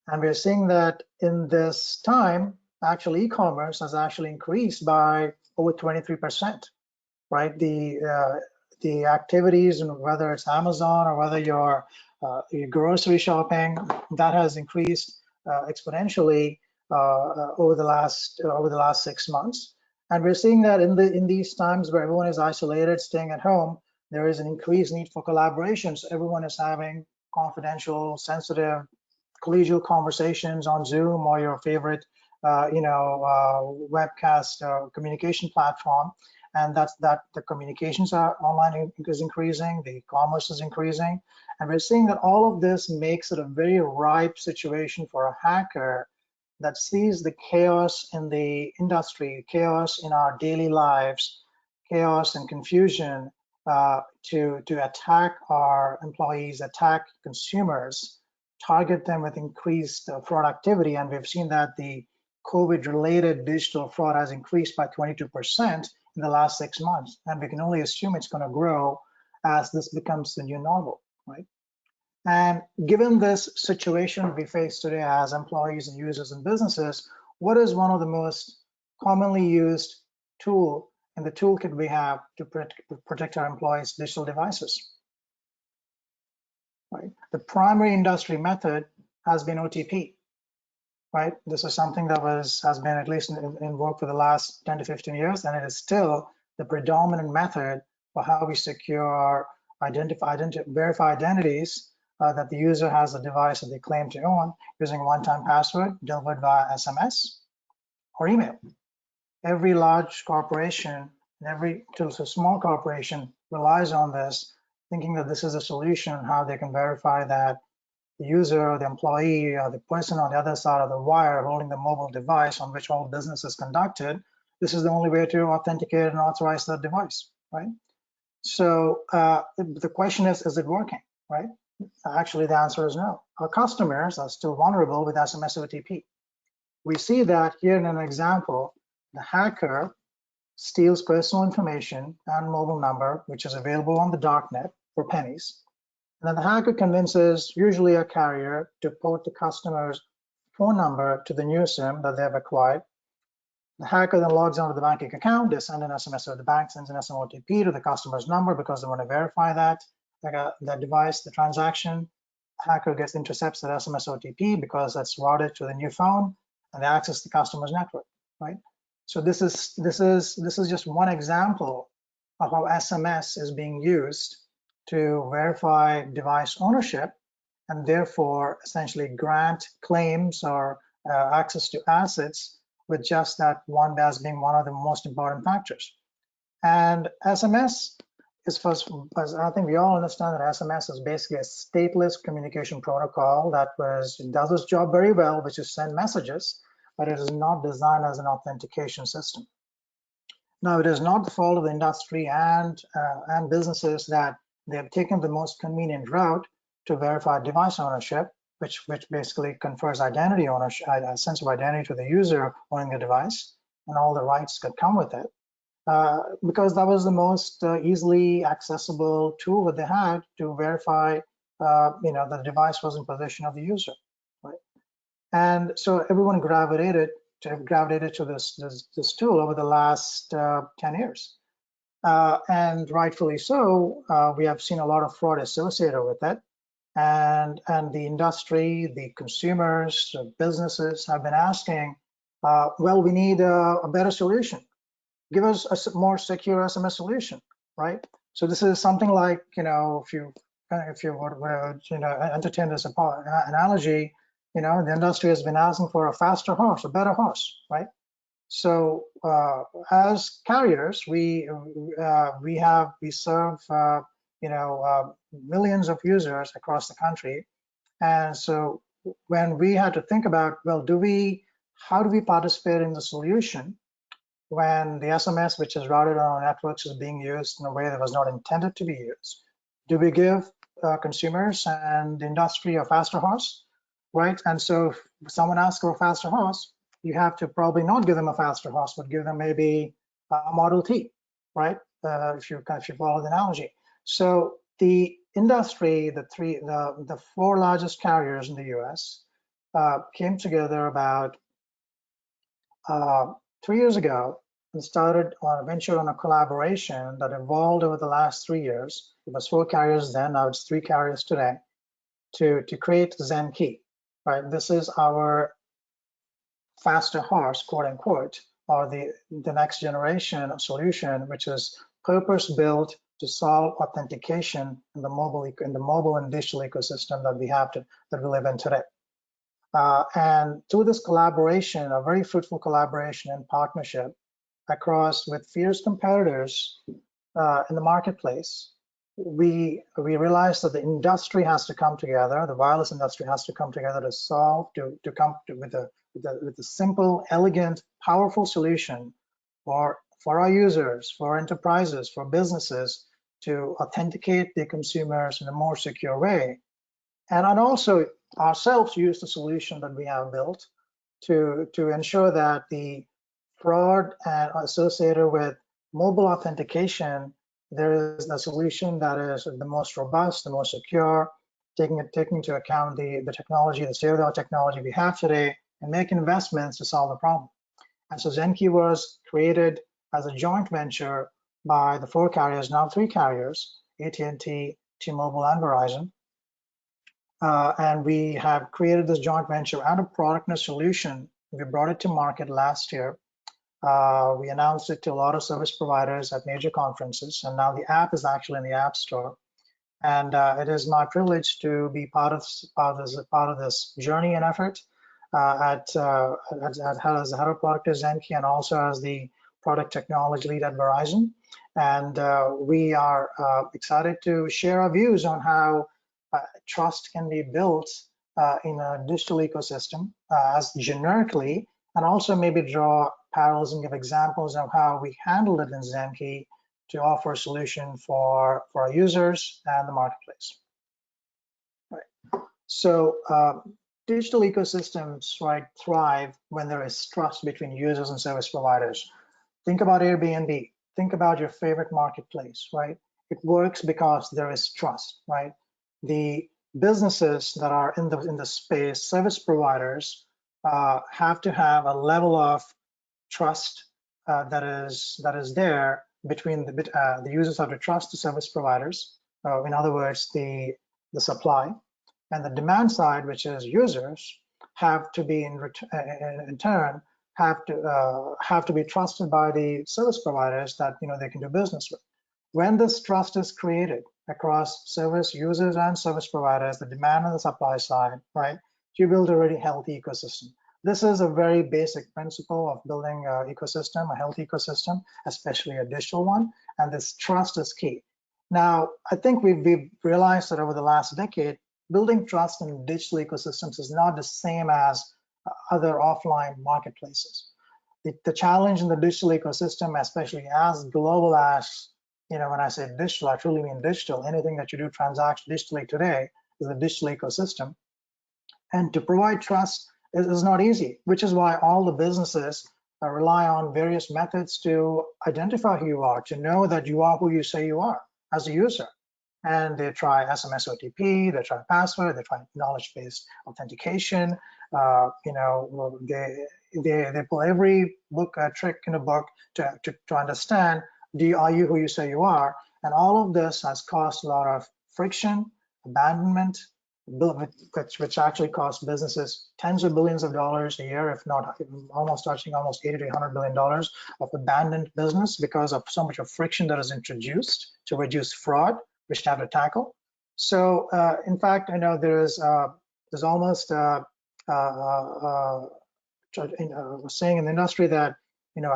And we're seeing that in this time, actually e-commerce has actually increased by over 23%, right? The activities, and whether it's Amazon or whether you're grocery shopping, that has increased exponentially over the last 6 months. And we're seeing that in these times where everyone is isolated, staying at home, there is an increased need for collaboration. So everyone is having confidential, sensitive, collegial conversations on Zoom or your favorite, webcast communication platform, and that the communications are online is increasing, the commerce is increasing, and we're seeing that all of this makes it a very ripe situation for a hacker that sees the chaos in the industry, chaos in our daily lives, chaos and confusion to attack our employees, attack consumers, target them with increased fraud activity. And we've seen that the COVID-related digital fraud has increased by 22% in the last 6 months. And we can only assume it's going to grow as this becomes the new normal, right? And given this situation we face today as employees and users and businesses, what is one of the most commonly used tool in the toolkit we have to protect our employees' digital devices? Right. The primary industry method has been OTP. Right. This is something that has been at least in work for the last 10 to 15 years, and it is still the predominant method for how we secure our verify identities that the user has the device that they claim to own using a one-time password delivered via SMS or email. Every large corporation and every small corporation relies on this, thinking that this is a solution, how they can verify that the user or the employee or the person on the other side of the wire holding the mobile device on which all business is conducted, this is the only way to authenticate and authorize that device, right? So the question is it working, right? Actually, the answer is no. Our customers are still vulnerable with SMS OTP. We see that here in an example. The hacker steals personal information and mobile number, which is available on the darknet for pennies. And then the hacker convinces usually a carrier to port the customer's phone number to the new SIM that they have acquired. The hacker then logs onto the banking account. They send an SMS, or the bank sends an SMS OTP to the customer's number because they want to verify that device, the transaction. The hacker intercepts that SMS OTP because that's routed to the new phone, and they access the customer's network, right? So this is just one example of how SMS is being used to verify device ownership and therefore essentially grant claims or access to assets with just that one as being one of the most important factors. And SMS is first, as I think we all understand that SMS is basically a stateless communication protocol that does its job very well, which is send messages, but it is not designed as an authentication system. Now, it is not the fault of the industry and businesses that they have taken the most convenient route to verify device ownership, which basically confers identity ownership, a sense of identity to the user owning the device, and all the rights that come with it, because that was the most easily accessible tool that they had to verify, the device was in possession of the user, right? And so everyone gravitated to this tool over the last 10 years. And rightfully so, we have seen a lot of fraud associated with it. And the industry, the consumers, the businesses have been asking, well, we need a better solution. Give us a more secure SMS solution, right? So this is something like, if you would entertain this analogy, the industry has been asking for a faster horse, a better horse, right? So as carriers, we serve millions of users across the country, and so when we had to think about, well, how do we participate in the solution when the SMS which is routed on our networks is being used in a way that was not intended to be used? Do we give consumers and the industry a faster horse, right? And so if someone asks for a faster horse, you have to probably not give them a faster horse, but give them maybe a Model T, right? If you follow the analogy. So the industry, the four largest carriers in the US came together about 3 years ago and started on a venture on a collaboration that evolved over the last 3 years. It was 4 carriers then, now it's 3 carriers today, to create Zenki, right? This is our faster horse, quote unquote, or the next generation solution, which is purpose built to solve authentication in the mobile and digital ecosystem that we live in today. And through this collaboration, a very fruitful collaboration and partnership with fierce competitors in the marketplace, we realized that the industry has to come together, the wireless industry has to come together to come with a simple, elegant, powerful solution for our users, for enterprises, for businesses to authenticate their consumers in a more secure way. And also ourselves use the solution that we have built to ensure that the fraud and associated with mobile authentication, there is a solution that is the most robust, the most secure, taking into account the technology, the state-of-the-art technology we have today, and make investments to solve the problem. And so Zenki was created as a joint venture by the 4 carriers, now 3 carriers, AT&T, T-Mobile, and Verizon. And we have created this joint venture and a product and a solution. We brought it to market last year. We announced it to a lot of service providers at major conferences, and now the app is actually in the App Store. And it is my privilege to be part of this journey and effort as the head of product at Zenki, and also as the product technology lead at Verizon. And we are excited to share our views on how trust can be built in a digital ecosystem as generically, and also maybe draw parallels and give examples of how we handled it in Zenki to offer a solution for our users and the marketplace. Right. So digital ecosystems, right, thrive when there is trust between users and service providers. Think about Airbnb. Think about your favorite marketplace, right? It works because there is trust, right? The businesses that are in the space, service providers, have to have a level of trust that is there between the users have to trust the service providers. In other words, the supply, and the demand side, which is users, have to be in turn have to be trusted by the service providers that they can do business with. When this trust is created across service users and service providers, the demand and the supply side, right, you build a really healthy ecosystem. This is a very basic principle of building an ecosystem, a healthy ecosystem, especially a digital one, and this trust is key. Now, I think we've realized that over the last decade, building trust in digital ecosystems is not the same as other offline marketplaces. The challenge in the digital ecosystem, especially as global as, when I say digital, I truly mean digital. Anything that you do transact digitally today is a digital ecosystem. And to provide trust is not easy, which is why all the businesses rely on various methods to identify who you are, to know that you are who you say you are as a user. And they try SMS OTP, they try password, they try knowledge-based authentication. They pull every trick in the book to understand, are you who you say you are? And all of this has caused a lot of friction, abandonment, which actually costs businesses tens of billions of dollars a year, if not almost touching almost $80 to $100 billion of abandoned business because of so much of friction that is introduced to reduce fraud, which they have to tackle. So in fact, I know there's almost saying in the industry that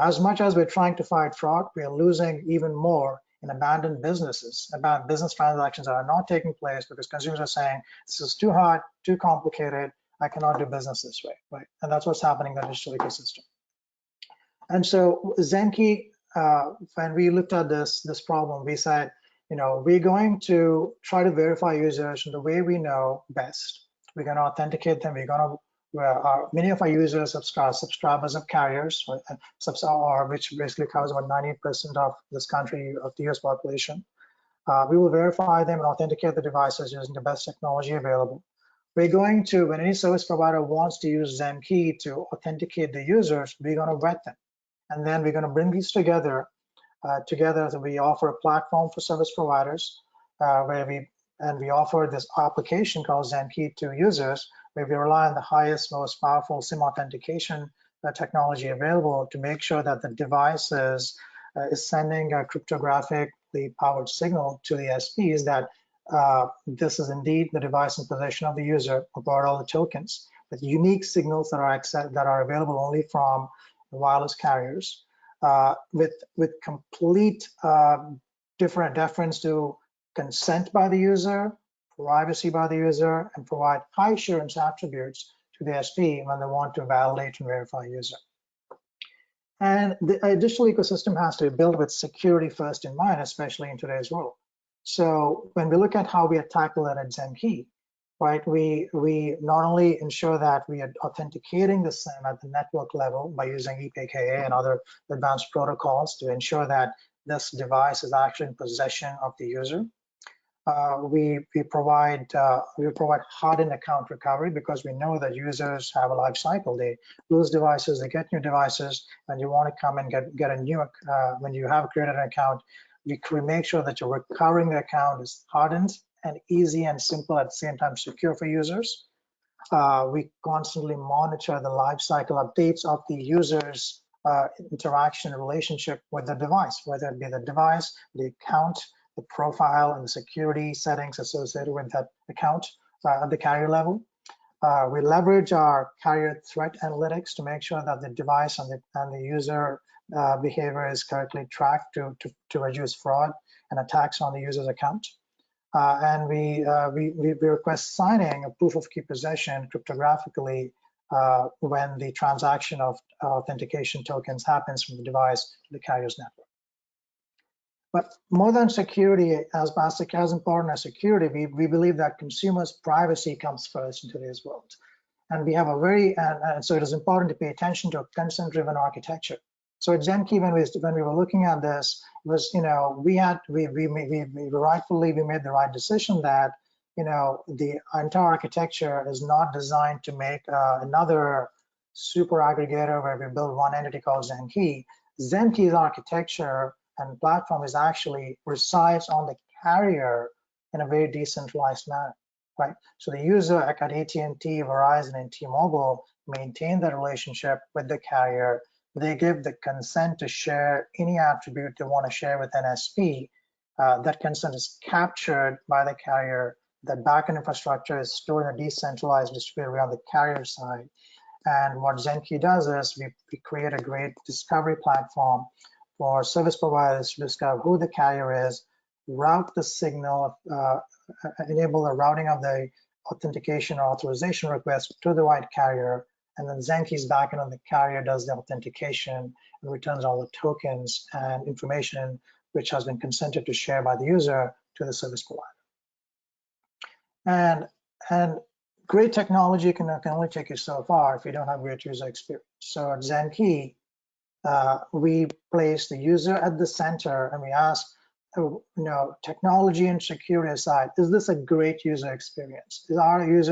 as much as we're trying to fight fraud, we are losing even more in abandoned businesses, about business transactions that are not taking place because consumers are saying, this is too hard, too complicated, I cannot do business this way, right? And that's what's happening in the digital ecosystem. And so Zenki, when we looked at this problem, we said, we're going to try to verify users in the way we know best. We're going to authenticate them. Many of our users subscribers of carriers, which basically covers about 98% of this country, of the US population. We will verify them and authenticate the devices using the best technology available. We're going to, when any service provider wants to use Zenki to authenticate the users, we're going to vet them. And then we're going to bring these together so we offer a platform for service providers where we offer this application called Zenki to users, where we rely on the highest, most powerful SIM authentication technology available to make sure that the device is sending a cryptographically powered signal to the SPs that this is indeed the device in possession of the user about all the tokens, with unique signals that are available only from the wireless carriers, with complete different deference to consent by the user, privacy by the user, and provide high assurance attributes to the SP when they want to validate and verify a user. And the digital ecosystem has to be built with security first in mind, especially in today's world. So when we look at how we tackle that at Zenki, right? We not only ensure that we are authenticating the SIM at the network level by using EPKA and other advanced protocols to ensure that this device is actually in possession of the user. We provide hardened account recovery because we know that users have a life cycle. They lose devices, they get new devices, and you want to come and get a new. When you have created an account, we make sure that your recovering account is hardened and easy and simple, at the same time secure for users. We constantly monitor the life cycle updates of the user's interaction and relationship with the device, whether it be the device, the account, the profile, and the security settings associated with that account at the carrier level. We leverage our carrier threat analytics to make sure that the device and the user behavior is correctly tracked to reduce fraud and attacks on the user's account. And we request signing a proof of key possession cryptographically when the transaction of authentication tokens happens from the device to the carrier's network. But more than security, as important as security, we believe that consumers' privacy comes first in today's world. And we have a and so it is important to pay attention to a consent-driven architecture. So at Zenki, when we were looking at this, was we rightfully made the right decision that the entire architecture is not designed to make another super aggregator where we build one entity called Zenki. Zenki's architecture and platform is actually resides on the carrier in a very decentralized manner, right? So the user at AT&T, Verizon, and T-Mobile maintain that relationship with the carrier. They give the consent to share any attribute they want to share with NSP. That consent is captured by the carrier. That backend infrastructure is stored in a decentralized distributed way on the carrier side. And what Zenki does is we create a great discovery platform for service providers to discover who the carrier is, route the signal, enable the routing of the authentication or authorization request to the right carrier, and then Zenki's backend on the carrier does the authentication and returns all the tokens and information which has been consented to share by the user to the service provider. And great technology can only take you so far if you don't have great user experience. So at Zenki, we place the user at the center and we ask, technology and security aside, is this a great user experience? Are we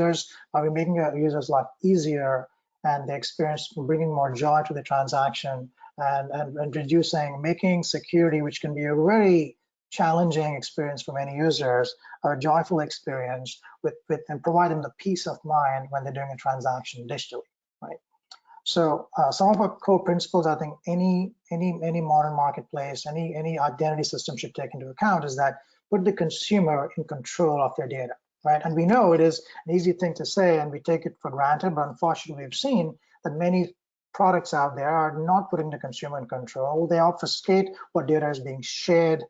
making our users' life easier and the experience bringing more joy to the transaction and making security, which can be a very challenging experience for many users, a joyful experience and provide them the peace of mind when they're doing a transaction digitally, right? So some of our core principles, I think any modern marketplace, any identity system should take into account is that put the consumer in control of their data, right? And we know it is an easy thing to say and we take it for granted, but unfortunately we've seen that many products out there are not putting the consumer in control. They obfuscate what data is being shared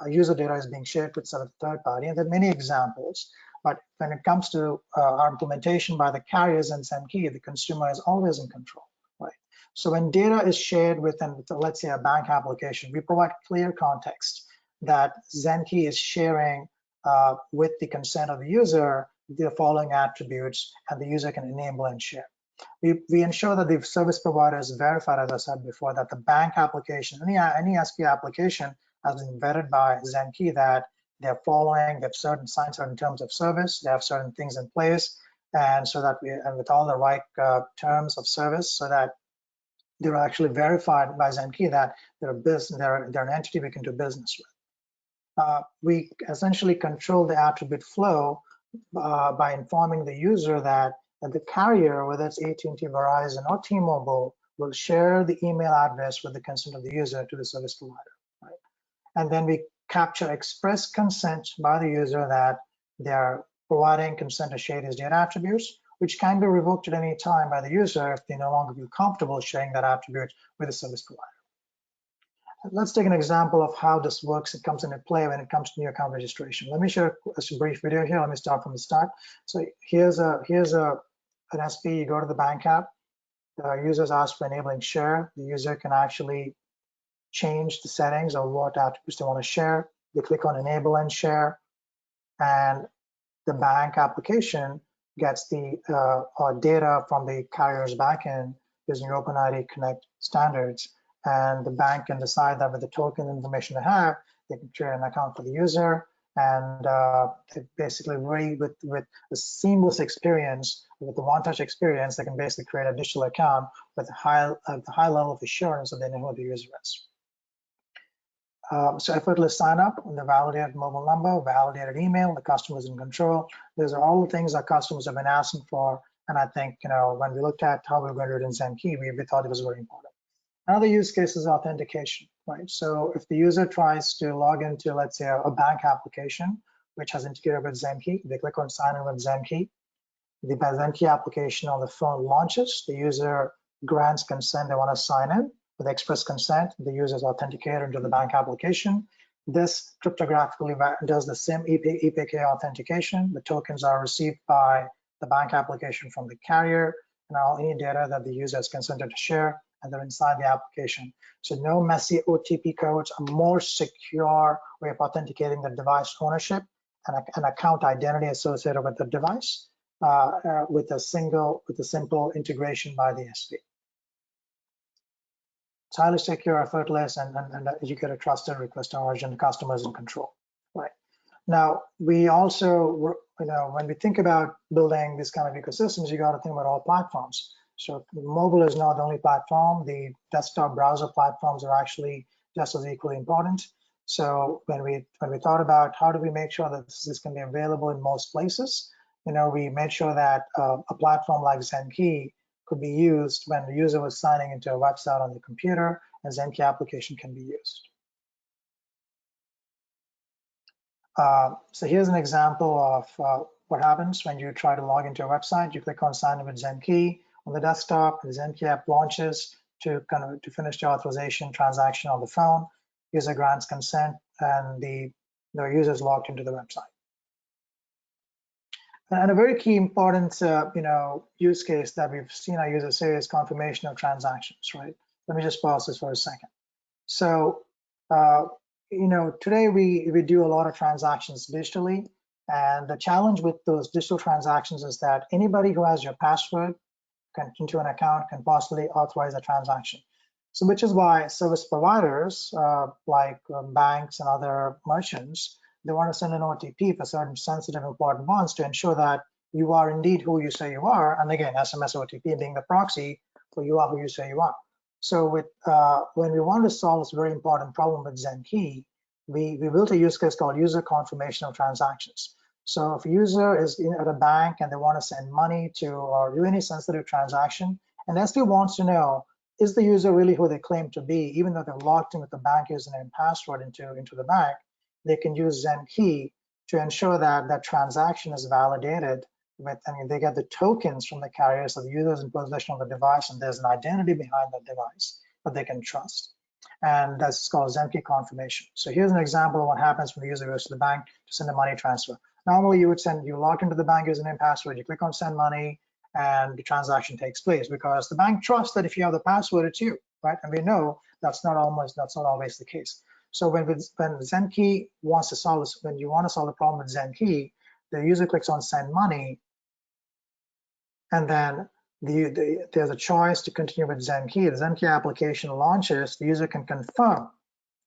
user data is being shared with some third party, and there are many examples. But when it comes to our implementation by the carriers and Zenki, the consumer is always in control, right? So when data is shared with let's say, a bank application, we provide clear context that Zenki is sharing with the consent of the user the following attributes, and the user can enable and share. We ensure that the service provider is verified, as I said before, that the bank application, any SP application has been vetted by Zenki, that they're following, they have certain terms of service, they have certain things in place, and so that with all the right terms of service, so that they're actually verified by Zenki that they're an entity we can do business with. We essentially control the attribute flow by informing the user that the carrier, whether it's AT&T, Verizon, or T-Mobile, will share the email address with the consent of the user to the service provider, right? And then we capture express consent by the user that they are providing consent to share these data attributes, which can be revoked at any time by the user if they no longer feel comfortable sharing that attribute with the service provider. Let's take an example of how this works. It comes into play when it comes to new account registration. Let me share a brief video here. Let me start from the start. So here's an SP. You go to the bank app. Users ask for enabling share. The user can actually change the settings of what attributes they want to share. They click on enable and share, and the bank application gets the data from the carrier's backend using OpenID Connect standards, and the bank can decide that with the token information they have, they can create an account for the user, and basically with a seamless experience, with the one-touch experience, they can basically create a digital account with a high level of assurance that they know who the user is. So effortless sign up, the validated mobile number, validated email, the customer's in control. Those are all the things that customers have been asking for. And I think, when we looked at how we were going to do it in Zenki, we thought it was very important. Another use case is authentication, right? So if the user tries to log into, let's say, a bank application, which has integrated with Zenki, they click on sign in with Zenki. The Zenki application on the phone launches, the user grants consent, they want to sign in. With express consent, the user is authenticated into the bank application. This cryptographically does the same EPK authentication. The tokens are received by the bank application from the carrier, and any data that the user has consented to share, and they're inside the application. So no messy OTP codes, a more secure way of authenticating the device ownership and an account identity associated with the device with a simple integration by the SP. It's highly secure, effortless, and you get a trusted request origin. The customer is in control. Right now, we also, when we think about building these kind of ecosystems, you got to think about all platforms. So mobile is not the only platform. The desktop browser platforms are actually just as equally important. So when we thought about how do we make sure that this can be available in most places, we made sure that a platform like Zenki could be used when the user was signing into a website on the computer, and Zenki application can be used. So here's an example of what happens when you try to log into a website. You click on sign in with Zenki on the desktop, the Zenki app launches to finish the authorization transaction on the phone. User grants consent, and the user is logged into the website. And a very key important, use case that we've seen our users say is confirmation of transactions, right? Let me just pause this for a second. So, today we do a lot of transactions digitally, and the challenge with those digital transactions is that anybody who has your password into an account can possibly authorize a transaction. So, which is why service providers like banks and other merchants, they want to send an OTP for certain sensitive, important bonds to ensure that you are indeed who you say you are. And again, SMS OTP being the proxy for you are who you say you are. So when we want to solve this very important problem with Zenki, we built a use case called user confirmation of transactions. So if a user is at a bank and they want to send money to or do any sensitive transaction, and SP wants to know, is the user really who they claim to be, even though they're logged in with the bank username and password into the bank, they can use Zenki to ensure that that transaction is validated with, they get the tokens from the carrier, so the user is in possession of the device and there's an identity behind the device that they can trust. And that's called Zenki confirmation. So here's an example of what happens when the user goes to the bank to send a money transfer. Normally you log into the bank username and password, you click on send money, and the transaction takes place because the bank trusts that if you have the password, it's you, right? And we know that's not always the case. So when Zenki wants to solve this, when you want to solve the problem with Zenki, the user clicks on send money, and then there's a choice to continue with Zenki. The Zenki application launches. The user can confirm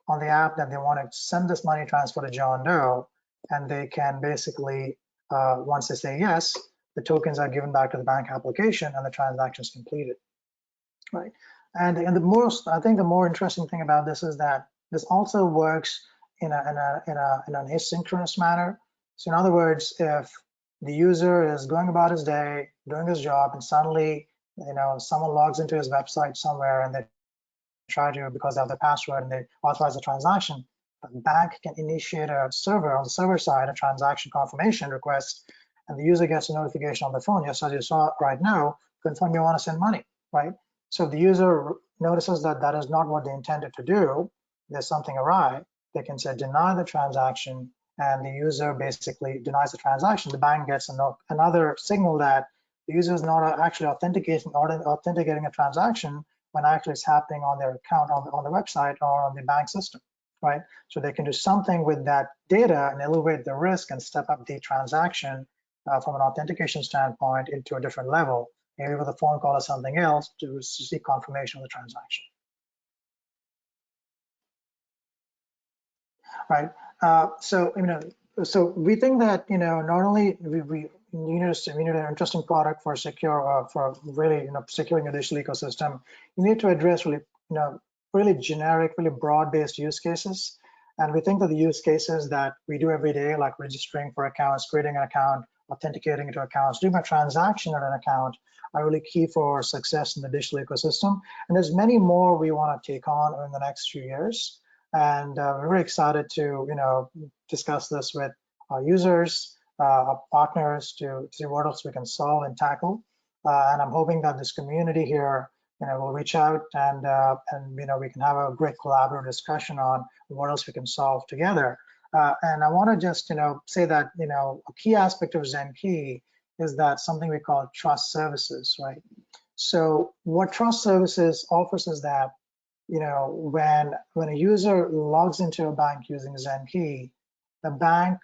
on the app that they want to send this money transfer to John Doe, and they can basically, once they say yes, the tokens are given back to the bank application and the transaction is completed, right? And I think the more interesting thing about this is that this also works in an asynchronous manner. So in other words, if the user is going about his day, doing his job, and suddenly, someone logs into his website somewhere and they try to, because they have the password and they authorize the transaction, the bank can initiate on the server side, a transaction confirmation request, and the user gets a notification on the phone. Yes, as you saw right now, confirm you want to send money, right? So if the user notices that that is not what they intended to do, there's something awry, they can say deny the transaction, and the user basically denies the transaction. The bank gets another signal that the user is not actually authenticating a transaction when actually it's happening on their account on the website or on the bank system. right? So they can do something with that data and elevate the risk and step up the transaction from an authentication standpoint into a different level, maybe with a phone call or something else to seek confirmation of the transaction. Right. So we think that not only we need an interesting product for secure for really securing a digital ecosystem. You need to address really really generic, really broad-based use cases. And we think that the use cases that we do every day, like registering for accounts, creating an account, authenticating into accounts, doing a transaction on an account, are really key for success in the digital ecosystem. And there's many more we want to take on in the next few years. And we're very excited to discuss this with our users, our partners, to see what else we can solve and tackle. And I'm hoping that this community here will reach out and we can have a great collaborative discussion on what else we can solve together. And I want to just say that a key aspect of Zenki is that something we call trust services, right? So what trust services offers is that when a user logs into a bank using Zenki, the bank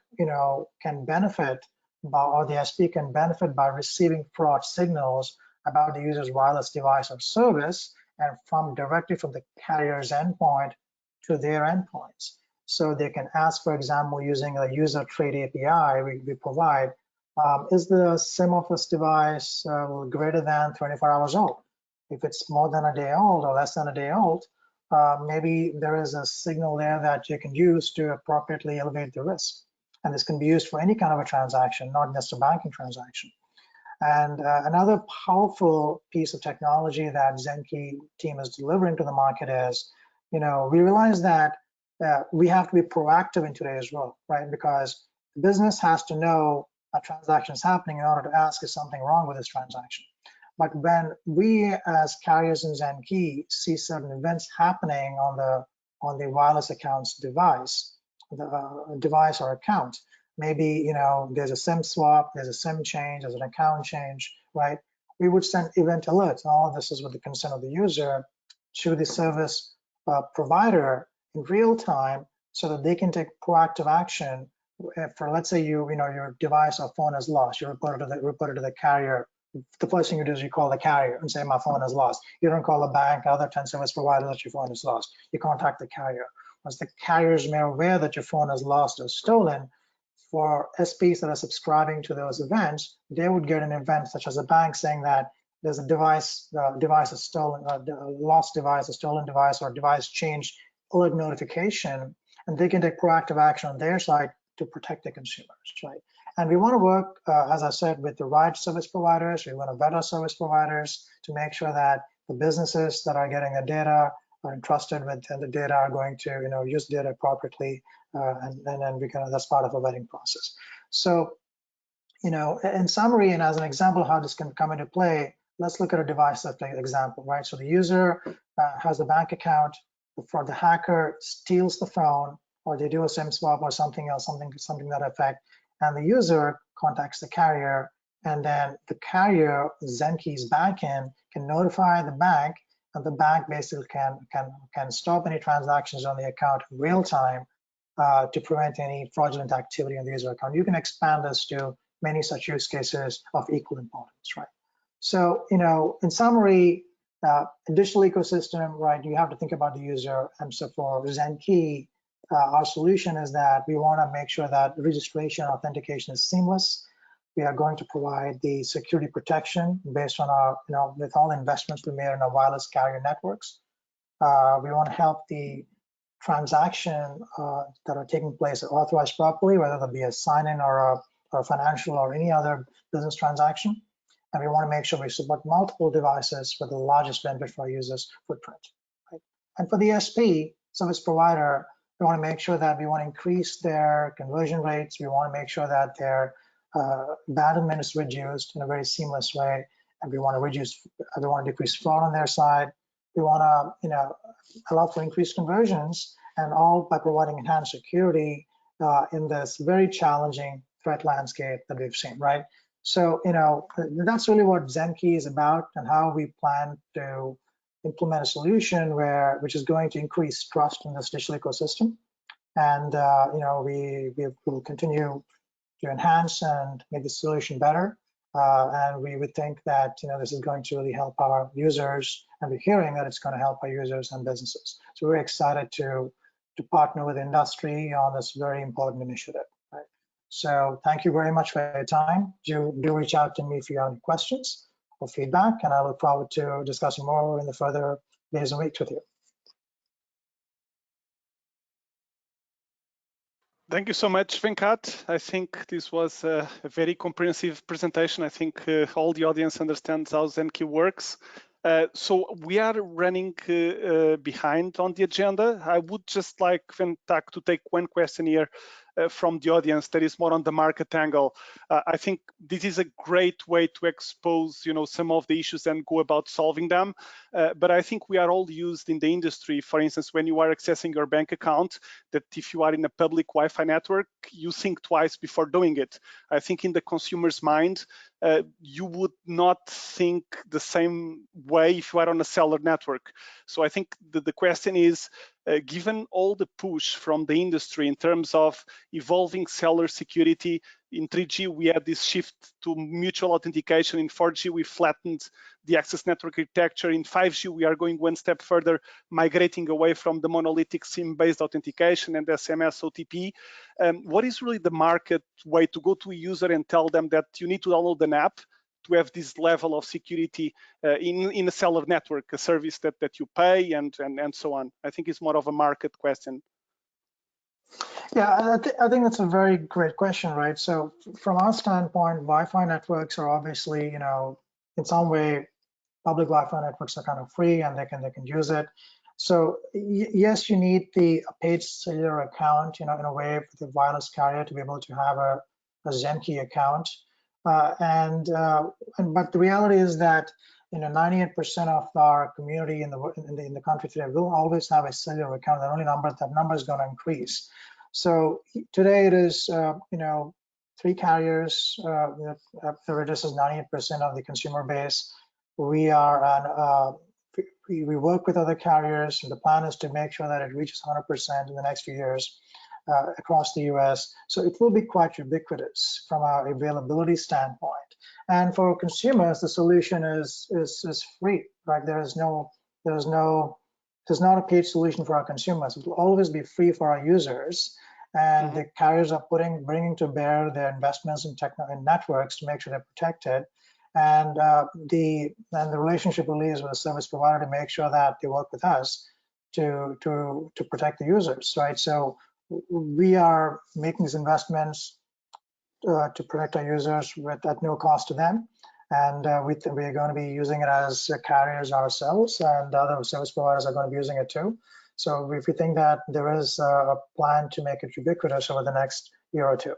can benefit or the SP can benefit by receiving fraud signals about the user's wireless device or service and directly from the carrier's endpoint to their endpoints. So they can ask, for example, using a user trade API we provide, is the SIM of this device greater than 24 hours old? If it's more than a day old or less than a day old, maybe there is a signal there that you can use to appropriately elevate the risk. And this can be used for any kind of a transaction, not just a banking transaction. And another powerful piece of technology that Zenki team is delivering to the market is, we realize that we have to be proactive in today's world, right? Because the business has to know a transaction is happening in order to ask, is something wrong with this transaction? But when we as carriers in Zenki see certain events happening on the wireless accounts device, the device or account, maybe there's a SIM swap, there's a SIM change, there's an account change, right? We would send event alerts. All of this is with the consent of the user to the service provider in real time, so that they can take proactive action. For let's say your device or phone is lost, you report it to the carrier. The first thing you do is you call the carrier and say, my phone is lost. You don't call a bank, other 10 service providers that your phone is lost. You contact the carrier. Once the carrier is made aware that your phone is lost or stolen, for SPs that are subscribing to those events, they would get an event such as a bank saying that there's a device is stolen, a lost device, a stolen device, or device change alert notification, and they can take proactive action on their side to protect the consumers, right? And we want to work, as I said, with the right service providers. We want to vet our service providers to make sure that the businesses that are getting the data are entrusted with the data are going to use data appropriately, and then that's part of a vetting process. So in summary, and as an example of how this can come into play, let's look at a device example, right? So the user has a bank account. For the hacker steals the phone, or they do a SIM swap or something else, something to that effect, and the user contacts the carrier, and then the carrier, Zenki's backend, can notify the bank, and the bank basically can stop any transactions on the account in real time to prevent any fraudulent activity on the user account. You can expand this to many such use cases of equal importance, right? So, in summary, digital ecosystem, right? You have to think about the user. And so for Zenki, our solution is that we want to make sure that registration and authentication is seamless. We are going to provide the security protection based on our, with all the investments we made in our wireless carrier networks. We want to help the transaction that are taking place authorized properly, whether that be a sign-in or a financial or any other business transaction. And we want to make sure we support multiple devices for the largest benefit for our users' footprint. Right? And for the SP, service provider, we want to make sure that we want to increase their conversion rates. We want to make sure that their abandonment is reduced in a very seamless way. And we want to decrease fraud on their side. We want to, allow for increased conversions, and all by providing enhanced security in this very challenging threat landscape that we've seen, right? So, that's really what Zenki is about, and how we plan to implement a solution which is going to increase trust in this digital ecosystem, And we will continue to enhance and make the solution better. And we would think that this is going to really help our users, and we're hearing that it's going to help our users and businesses. So we're excited to partner with industry on this very important initiative. Right? So thank you very much for your time. Do reach out to me if you have any questions or feedback, and I look forward to discussing more in the further days and weeks with you. Thank you so much, Venkat. I think this was a very comprehensive presentation. I think all the audience understands how Zenki works. So we are running behind on the agenda. I would just like Venkat to take one question here from the audience that is more on the market angle. I think this is a great way to expose, some of the issues and go about solving them. But I think we are all used in the industry, for instance, when you are accessing your bank account, that if you are in a public Wi-Fi network, you think twice before doing it. I think in the consumer's mind, you would not think the same way if you are on a cellular network. So I think the question is, given all the push from the industry in terms of evolving cellular security, in 3G we had this shift to mutual authentication. In 4G we flattened the access network architecture. In 5G we are going one step further, migrating away from the monolithic SIM-based authentication and SMS OTP. What is really the market way to go to a user and tell them that you need to download an app to have this level of security in a cellular network, a service that you pay and so on? I think it's more of a market question. Yeah, I think that's a very great question, right? So from our standpoint, Wi-Fi networks are obviously, in some way, public Wi-Fi networks are kind of free and they can use it. So yes, you need the paid cellular account, in a way for the wireless carrier to be able to have a Zenki account. But the reality is that 98% of our community in the country today will always have a cellular account. That number is going to increase. So today it is 3 carriers that register 98% of the consumer base. We work with other carriers, and the plan is to make sure that it reaches 100% in the next few years across the US. So it will be quite ubiquitous from our availability standpoint. And for consumers, the solution is free, right? There's not a paid solution for our consumers. It will always be free for our users. And the carriers are bringing to bear their investments in networks to make sure they're protected. And the relationship really is with the service provider to make sure that they work with us to protect the users, right? So we are making these investments to protect our users at no cost to them. And we're going to be using it as carriers ourselves, and other service providers are going to be using it too. So if we think that there is a plan to make it ubiquitous over the next year or two.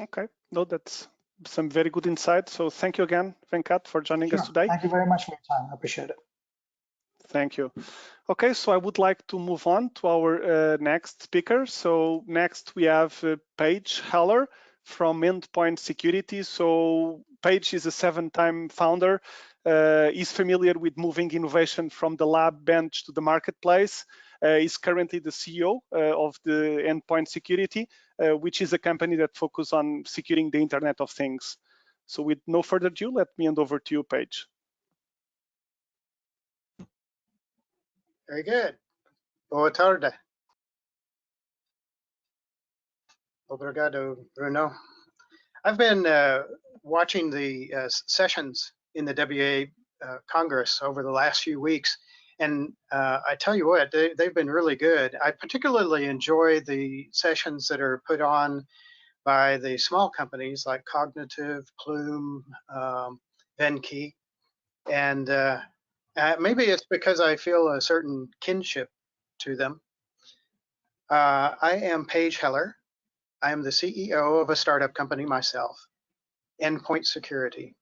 Okay, no, that's some very good insight. So thank you again, Venkat, for joining us today. Thank you very much for your time. I appreciate it. Thank you. Okay, so I would like to move on to our next speaker. So next we have Paige Heller from Endpoint Security. So Paige is a 7-time founder. Is familiar with moving innovation from the lab bench to the marketplace. Is currently the CEO of the Endpoint Security, which is a company that focuses on securing the Internet of Things. So with no further ado, let me hand over to you, Paige. Very good. Boa tarde. Obrigado, Bruno. I've been watching the sessions in the WA Congress over the last few weeks, and I tell you what, they've been really good. I particularly enjoy the sessions that are put on by the small companies like Cognitive, Plume, Zenki, and maybe it's because I feel a certain kinship to them. I am Paige Heller. I am the CEO of a startup company myself, Endpoint Security.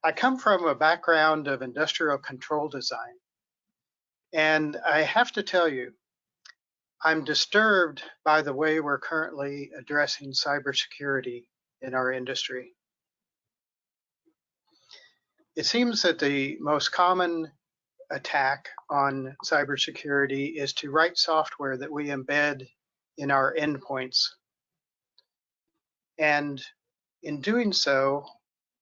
I come from a background of industrial control design, and I have to tell you, I'm disturbed by the way we're currently addressing cybersecurity in our industry. It seems that the most common attack on cybersecurity is to write software that we embed in our endpoints. And in doing so,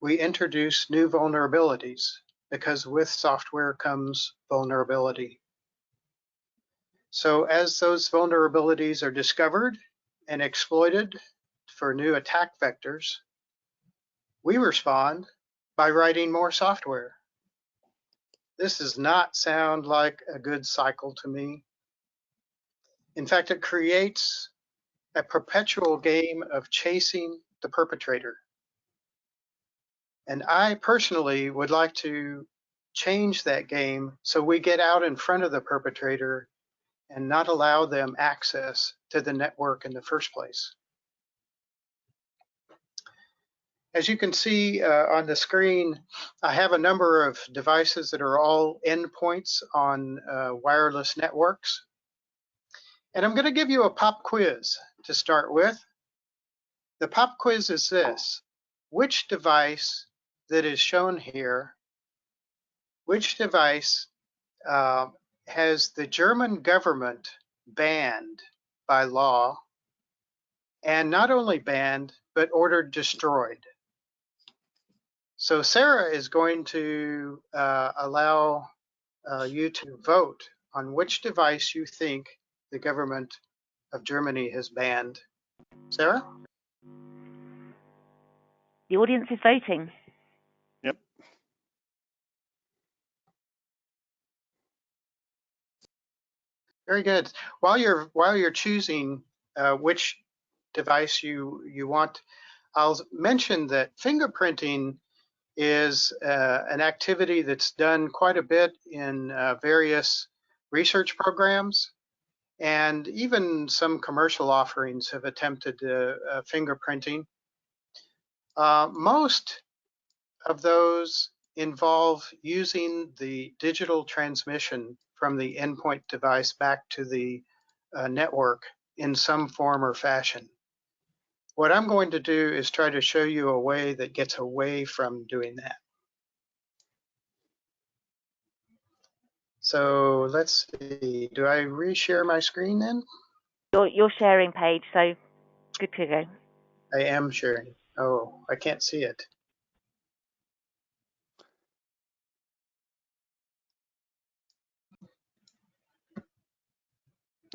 we introduce new vulnerabilities, because with software comes vulnerability. So as those vulnerabilities are discovered and exploited for new attack vectors, we respond by writing more software. This does not sound like a good cycle to me. In fact, it creates a perpetual game of chasing the perpetrator. And I personally would like to change that game so we get out in front of the perpetrator and not allow them access to the network in the first place. As you can see on the screen, I have a number of devices that are all endpoints on wireless networks. And I'm going to give you a pop quiz to start with. The pop quiz is this: which device that is shown here, which device has the German government banned by law, and not only banned, but ordered destroyed? So Sarah is going to allow you to vote on which device you think the government of Germany has banned. Sarah? The audience is voting. Yep. Very good. While you're choosing which device you want, I'll mention that fingerprinting is an activity that's done quite a bit in various research programs, and even some commercial offerings have attempted fingerprinting. Most of those involve using the digital transmission from the endpoint device back to the network in some form or fashion. What I'm going to do is try to show you a way that gets away from doing that. So let's see, do I reshare my screen then? You're sharing, Paige, so good to go. I am sharing. Oh, I can't see it.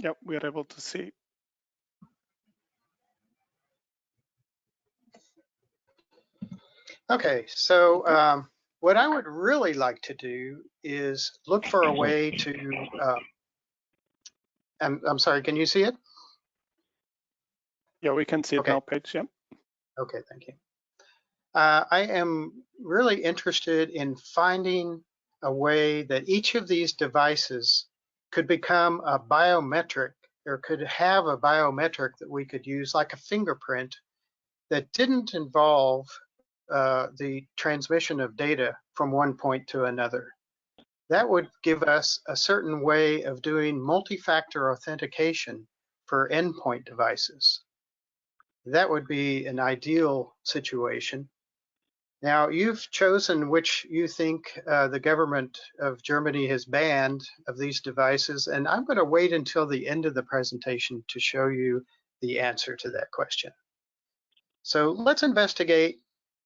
Yep, we are able to see. Okay, so what I would really like to do is look for a way to, I'm sorry, can you see it? Yeah, we can see it Okay. now, Paige. Yeah. Okay, thank you. I am really interested in finding a way that each of these devices could become a biometric, or could have a biometric that we could use, like a fingerprint, that didn't involve the transmission of data from one point to another. That would give us a certain way of doing multi-factor authentication for endpoint devices. That would be an ideal situation. Now, you've chosen which you think the government of Germany has banned of these devices, and I'm going to wait until the end of the presentation to show you the answer to that question. So let's investigate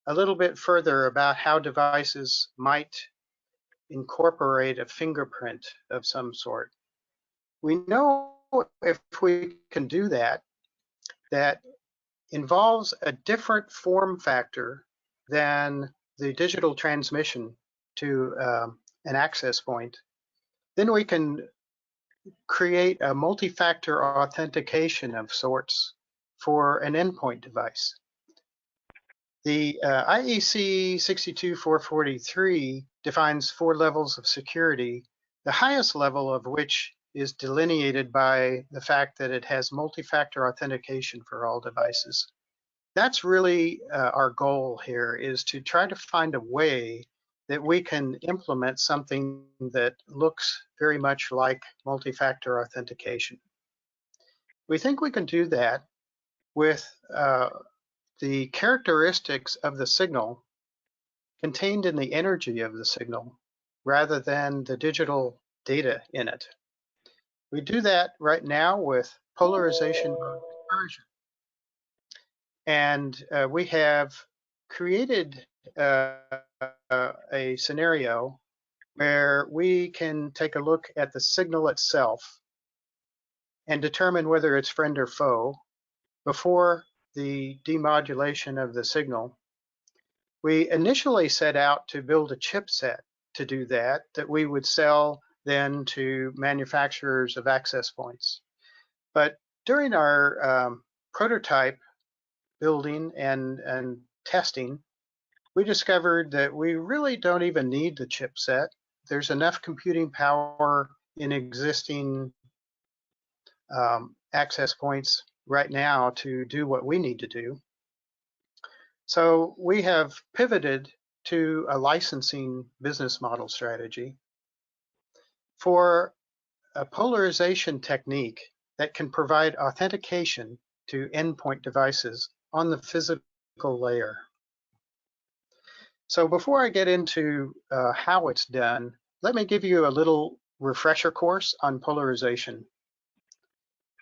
a little bit further about how devices might incorporate a fingerprint of some sort. We know if we can do that, that involves a different form factor than the digital transmission to an access point. Then we can create a multi-factor authentication of sorts for an endpoint device. The IEC 62443 defines 4 levels of security, the highest level of which is delineated by the fact that it has multi-factor authentication for all devices. That's really our goal here, is to try to find a way that we can implement something that looks very much like multi-factor authentication. We think we can do that with the characteristics of the signal contained in the energy of the signal rather than the digital data in it. We do that right now with polarization mode dispersion. And we have created a scenario where we can take a look at the signal itself and determine whether it's friend or foe before the demodulation of the signal. We initially set out to build a chipset to do that we would sell then to manufacturers of access points. But during our prototype building and testing, we discovered that we really don't even need the chipset. There's enough computing power in existing access points right now to do what we need to do. So we have pivoted to a licensing business model strategy for a polarization technique that can provide authentication to endpoint devices on the physical layer. So before I get into how it's done, let me give you a little refresher course on polarization.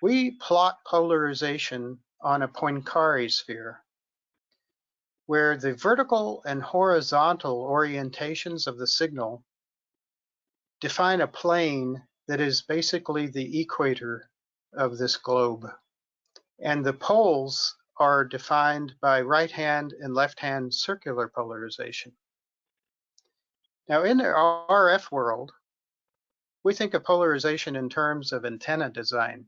We plot polarization on a Poincare sphere, where the vertical and horizontal orientations of the signal define a plane that is basically the equator of this globe. And the poles are defined by right-hand and left-hand circular polarization. Now, in the RF world, we think of polarization in terms of antenna design.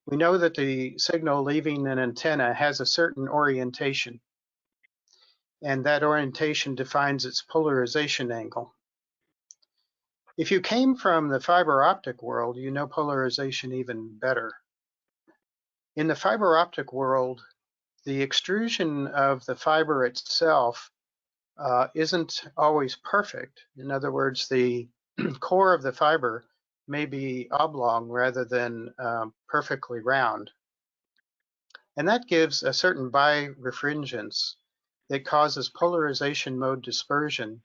We know that the signal leaving an antenna has a certain orientation, and that orientation defines its polarization angle. If you came from the fiber optic world, you know polarization even better. In the fiber optic world, the extrusion of the fiber itself isn't always perfect. In other words, the core of the fiber may be oblong rather than perfectly round. And that gives a certain birefringence that causes polarization mode dispersion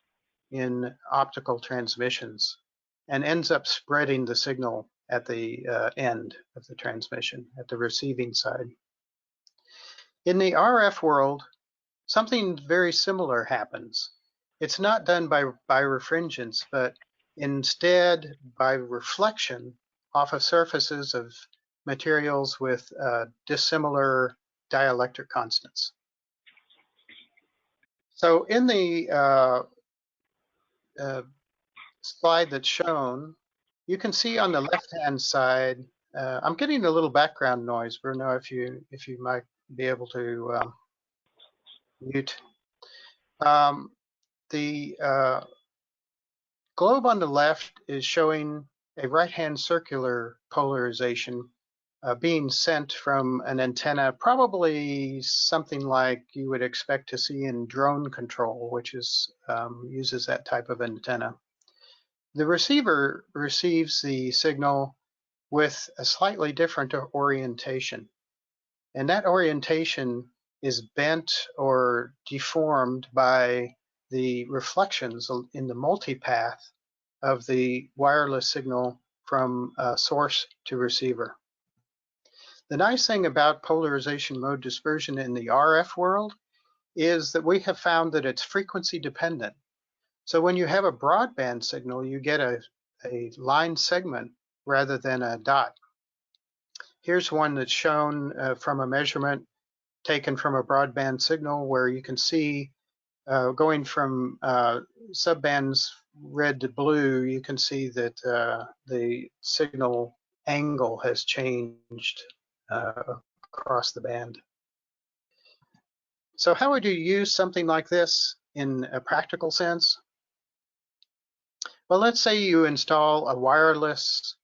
in optical transmissions and ends up spreading the signal at the end of the transmission, at the receiving side. In the RF world, something very similar happens. It's not done by birefringence, but instead by reflection off of surfaces of materials with dissimilar dielectric constants. So in the slide that's shown, you can see on the left-hand side, I'm getting a little background noise, Bruno, if you might be able to mute. The globe on the left is showing a right-hand circular polarization being sent from an antenna, probably something like you would expect to see in drone control, which is uses that type of antenna. The receiver receives the signal with a slightly different orientation, and that orientation is bent or deformed by the reflections in the multipath of the wireless signal from source to receiver. The nice thing about polarization mode dispersion in the RF world is that we have found that it's frequency dependent. So when you have a broadband signal, you get a line segment rather than a dot. Here's one that's shown from a measurement taken from a broadband signal where you can see going from subbands red to blue, you can see that the signal angle has changed across the band. So how would you use something like this in a practical sense? Well, let's say you install a wireless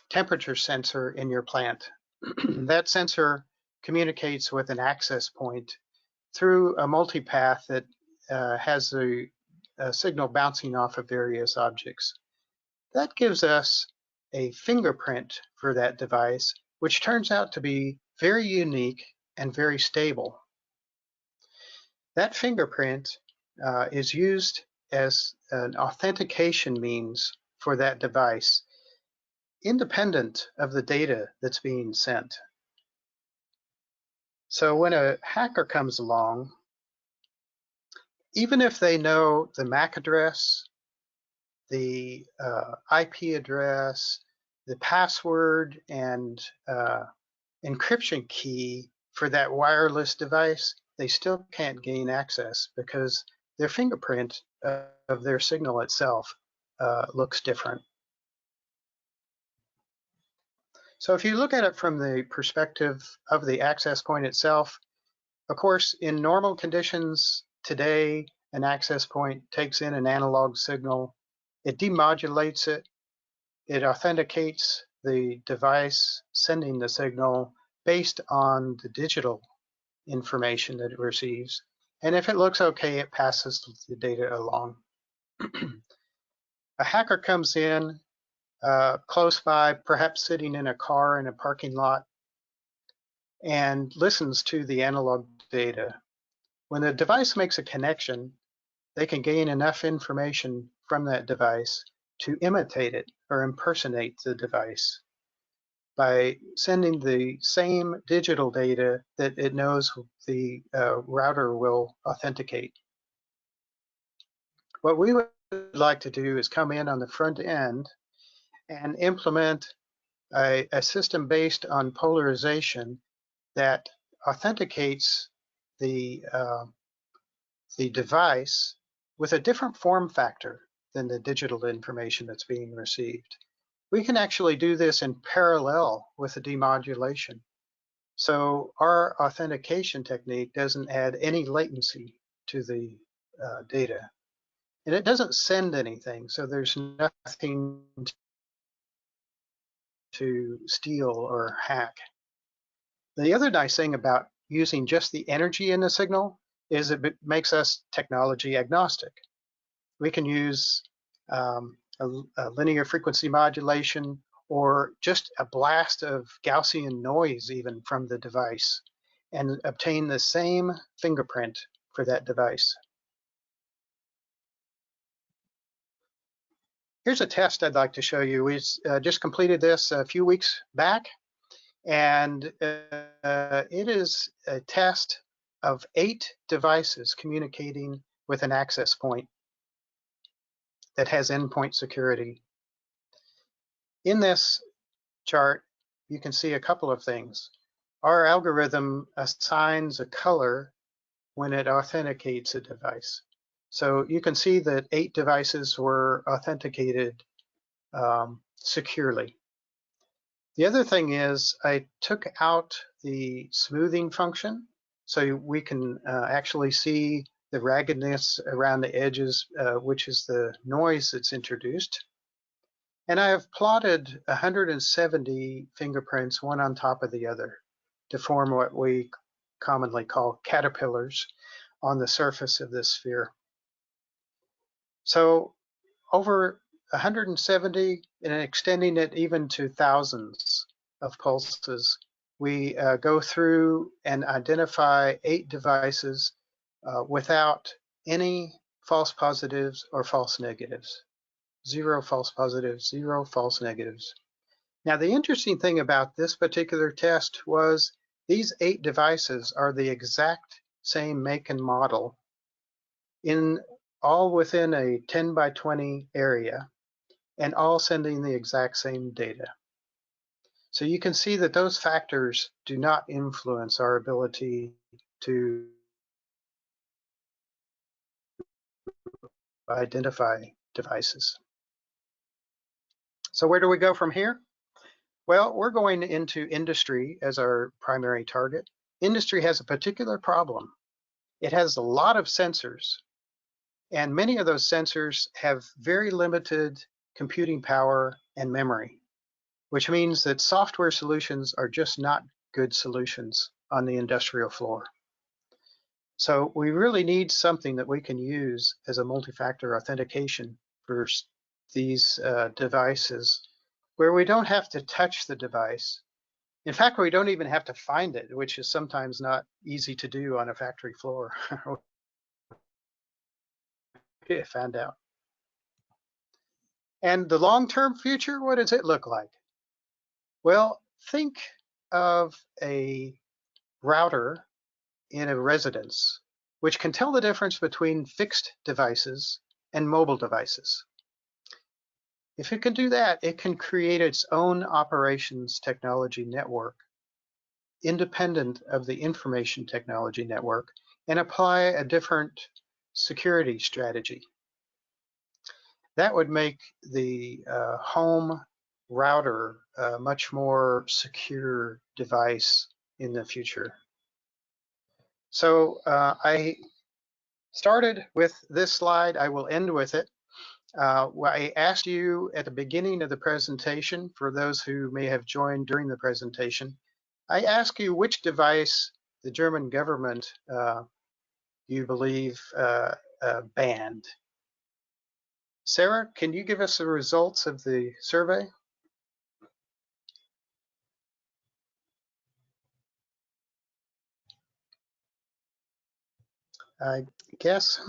temperature sensor in your plant. That sensor communicates with an access point through a multipath that has a signal bouncing off of various objects. That gives us a fingerprint for that device, which turns out to be very unique and very stable. That fingerprint is used as an authentication means for that device, independent of the data that's being sent. So when a hacker comes along, even if they know the MAC address, the IP address, the password, and encryption key for that wireless device, they still can't gain access because their fingerprint of their signal itself looks different. So if you look at it from the perspective of the access point itself, of course, in normal conditions today, an access point takes in an analog signal, it demodulates it, it authenticates the device sending the signal based on the digital information that it receives. And if it looks okay, it passes the data along. A hacker comes in close by, perhaps sitting in a car in a parking lot, and listens to the analog data. When the device makes a connection, they can gain enough information from that device to imitate it or impersonate the device by sending the same digital data that it knows the router will authenticate. What we would like to do is come in on the front end and implement a system based on polarization that authenticates the device with a different form factor than the digital information that's being received. We can actually do this in parallel with the demodulation. So our authentication technique doesn't add any latency to the data. And it doesn't send anything, so there's nothing to steal or hack. The other nice thing about using just the energy in the signal is it makes us technology agnostic. We can use a linear frequency modulation or just a blast of Gaussian noise even from the device and obtain the same fingerprint for that device. Here's a test I'd like to show you. We just completed this a few weeks back, and it is a test of 8 devices communicating with an access point that has endpoint security. In this chart, you can see a couple of things. Our algorithm assigns a color when it authenticates a device. So you can see that 8 devices were authenticated securely. The other thing is I took out the smoothing function so we can actually see the raggedness around the edges, which is the noise that's introduced. And I have plotted 170 fingerprints, one on top of the other, to form what we commonly call caterpillars on the surface of this sphere. So over 170 and extending it even to thousands of pulses, we go through and identify 8 devices without any false positives or false negatives. 0 false positives, 0 false negatives. Now, the interesting thing about this particular test was these 8 devices are the exact same make and model all within a 10 by 20 area and all sending the exact same data. So you can see that those factors do not influence our ability to identify devices. So where do we go from here? Well, we're going into industry as our primary target. Industry has a particular problem. It has a lot of sensors, and many of those sensors have very limited computing power and memory, which means that software solutions are just not good solutions on the industrial floor. So we really need something that we can use as a multi-factor authentication for these devices where we don't have to touch the device. In fact, we don't even have to find it, which is sometimes not easy to do on a factory floor. we found out. And the long-term future, what does it look like? Well, think of a router in a residence, which can tell the difference between fixed devices and mobile devices. If it can do that, it can create its own operations technology network, independent of the information technology network, and apply a different security strategy. That would make the home router a much more secure device in the future. So I started with this slide. I will end with it. I asked you at the beginning of the presentation, for those who may have joined during the presentation, I asked you which device the German government you believe banned. Sarah, can you give us the results of the survey? I guess,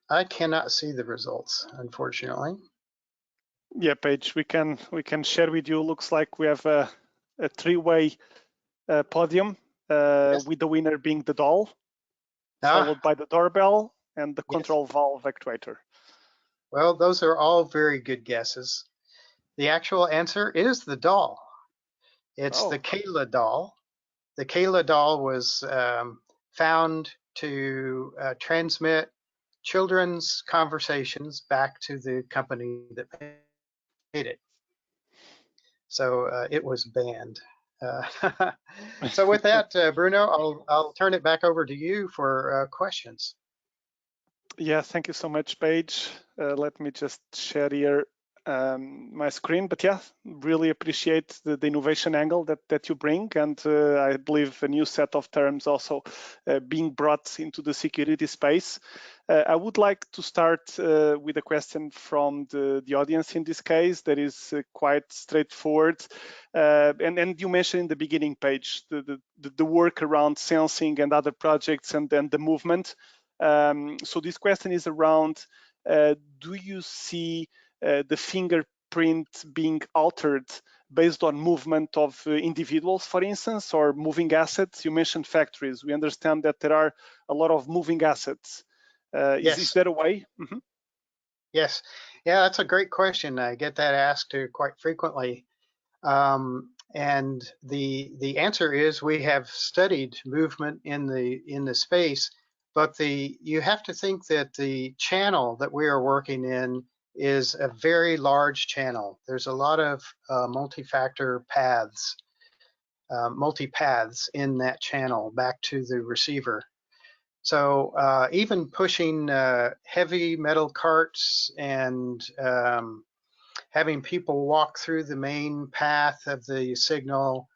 I cannot see the results, unfortunately. Yeah, Paige, we can share with you. Looks like we have a three-way podium Yes. with the winner being the doll, Ah, followed by the doorbell and the yes. control valve actuator. Well, those are all very good guesses. The actual answer is the doll. It's the Kayla doll. The Kayla doll was found to transmit children's conversations back to the company that made it. So it was banned. So with that, Bruno, I'll turn it back over to you for questions. Yeah, thank you so much, Paige. Let me just share here my screen. But yeah, really appreciate the innovation angle that you bring, and I believe a new set of terms also being brought into the security space. I would like to start with a question from the audience in this case that is quite straightforward. And you mentioned in the beginning, Paige, the work around sensing and other projects, and then the movement. So this question is around, do you see the fingerprint being altered based on movement of individuals, for instance, or moving assets? You mentioned factories. We understand that there are a lot of moving assets. Yes. Is there a way? Mm-hmm. Yes. Yeah, that's a great question. I get that asked quite frequently. And the answer is we have studied movement in the space, but you have to think that the channel that we are working in is a very large channel. There's a lot of multi-factor paths, multi-paths in that channel back to the receiver. So even pushing heavy metal carts and having people walk through the main path of the signal,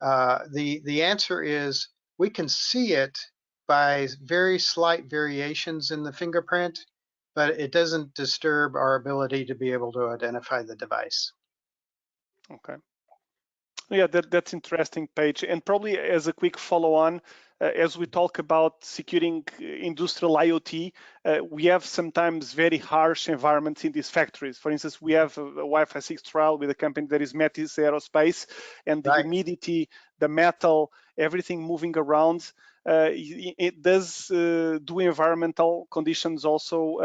the answer is we can see it by very slight variations in the fingerprint, but it doesn't disturb our ability to be able to identify the device. Okay. Yeah, that's interesting, Paige. And probably as a quick follow-on, as we talk about securing industrial IoT, we have sometimes very harsh environments in these factories. For instance, we have a Wi-Fi 6 trial with a company that is Metis Aerospace, and the humidity, the metal, everything moving around. It does do environmental conditions also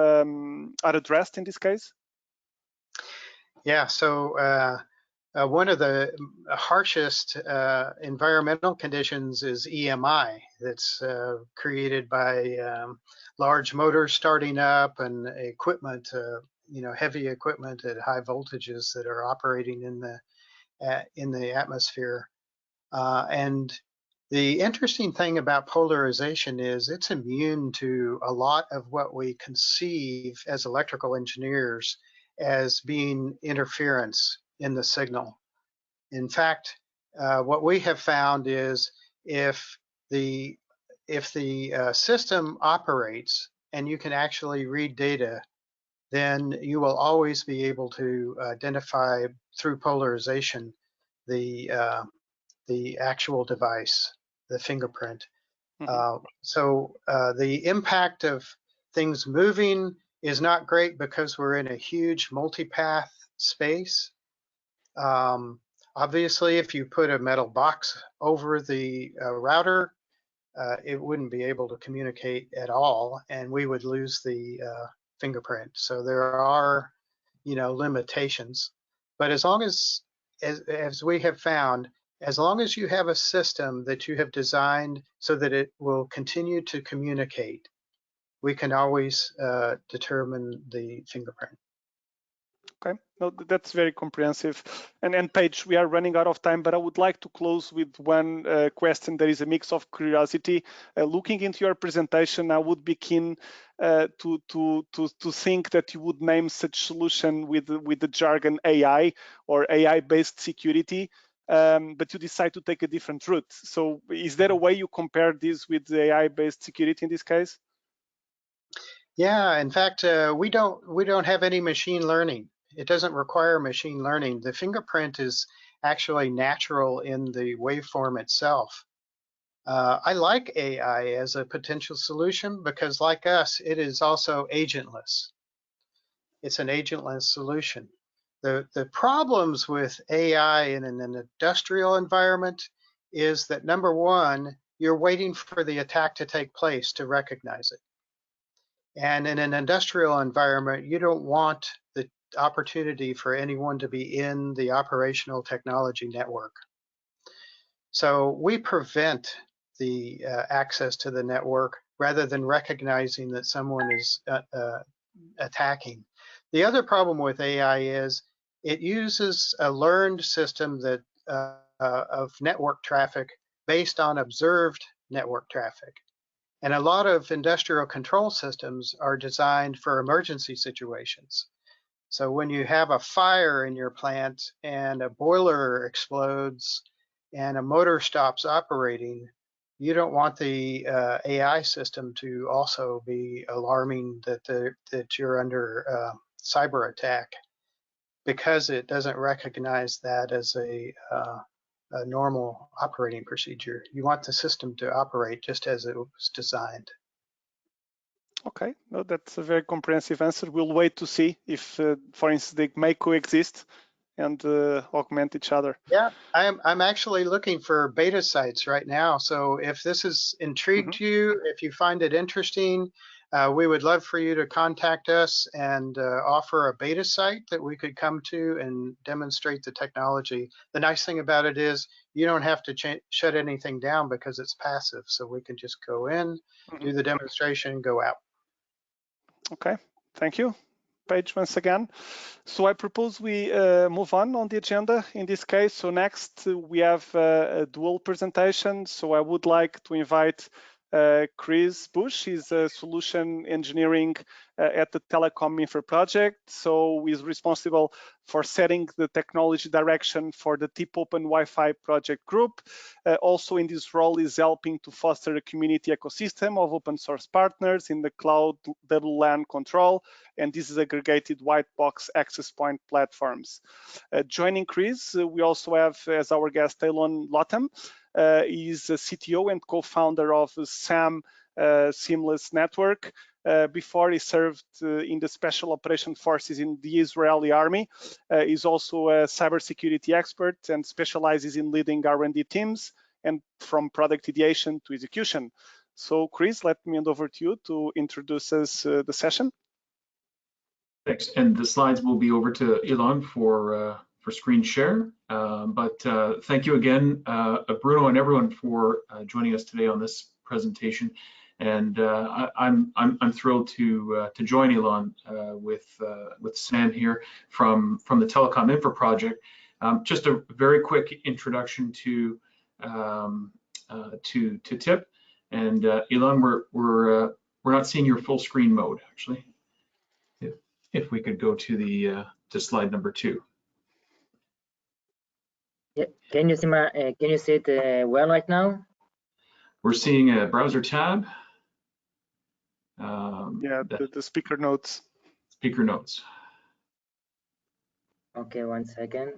are addressed in this case? Yeah, so one of the harshest environmental conditions is EMI that's created by large motors starting up and equipment, heavy equipment at high voltages that are operating in the atmosphere. And the interesting thing about polarization is it's immune to a lot of what we conceive as electrical engineers as being interference in the signal. In fact, what we have found is if the system operates and you can actually read data, then you will always be able to identify through polarization the actual device, the fingerprint. Mm-hmm. So the impact of things moving is not great because we're in a huge multipath space. Obviously, if you put a metal box over the router, it wouldn't be able to communicate at all, and we would lose the fingerprint. So there are, limitations. But as long as we have found, as long as you have a system that you have designed so that it will continue to communicate, we can always determine the fingerprint. Okay, no, that's very comprehensive. And Paige, we are running out of time, but I would like to close with one question. There is a mix of curiosity. Looking into your presentation, I would be keen to think that you would name such solution with the jargon AI or AI-based security. But you decide to take a different route. So is there a way you compare this with the AI-based security in this case? Yeah, in fact, we don't have any machine learning. It doesn't require machine learning. The fingerprint is actually natural in the waveform itself. I like AI as a potential solution because, like us, it is also agentless. It's an agentless solution. The problems with AI in an industrial environment is that, number one, you're waiting for the attack to take place to recognize it. And in an industrial environment, you don't want the opportunity for anyone to be in the operational technology network. So we prevent the access to the network rather than recognizing that someone is attacking. The other problem with AI is it uses a learned system that of network traffic based on observed network traffic. And a lot of industrial control systems are designed for emergency situations. So when you have a fire in your plant and a boiler explodes and a motor stops operating, you don't want the AI system to also be alarming that you're under cyber attack, because it doesn't recognize that as a normal operating procedure. You want the system to operate just as it was designed. Okay, no, that's a very comprehensive answer. We'll wait to see if, for instance, they may coexist and augment each other. Yeah, I'm actually looking for beta sites right now. So if this is intrigued you, if you find it interesting, we would love for you to contact us and offer a beta site that we could come to and demonstrate the technology. The nice thing about it is you don't have to shut anything down because it's passive. So we can just go in, do the demonstration, and go out. Okay, thank you, Paige, once again. So I propose we move on the agenda in this case. So next we have a dual presentation. So I would like to invite Chris Bush. He's a solution engineering at the Telecom Infra project. So he's responsible for setting the technology direction for the TIP Open Wi-Fi project group. Also in this role is helping to foster a community ecosystem of open source partners in the cloud WLAN control and disaggregated white box access point platforms. Joining Chris, we also have as our guest Elon Lotham. He's a CTO and co-founder of SAM Seamless Network. Before he served in the Special Operation Forces in the Israeli Army. He's also a cybersecurity expert and specializes in leading R&D teams and from product ideation to execution. So Chris, let me hand over to you to introduce us the session. Thanks, and the slides will be over to Elon for screen share. But thank you again, Bruno and everyone, for joining us today on this presentation. And I'm thrilled to join Elon with Sam here from the Telecom Infra project. Just a very quick introduction to TIP. And Elon, we're not seeing your full screen mode actually. If we could go to the to slide number 2. Yeah, can you see it well right now? We're seeing a browser tab. Yeah, the speaker notes. Speaker notes. Okay, 1 second.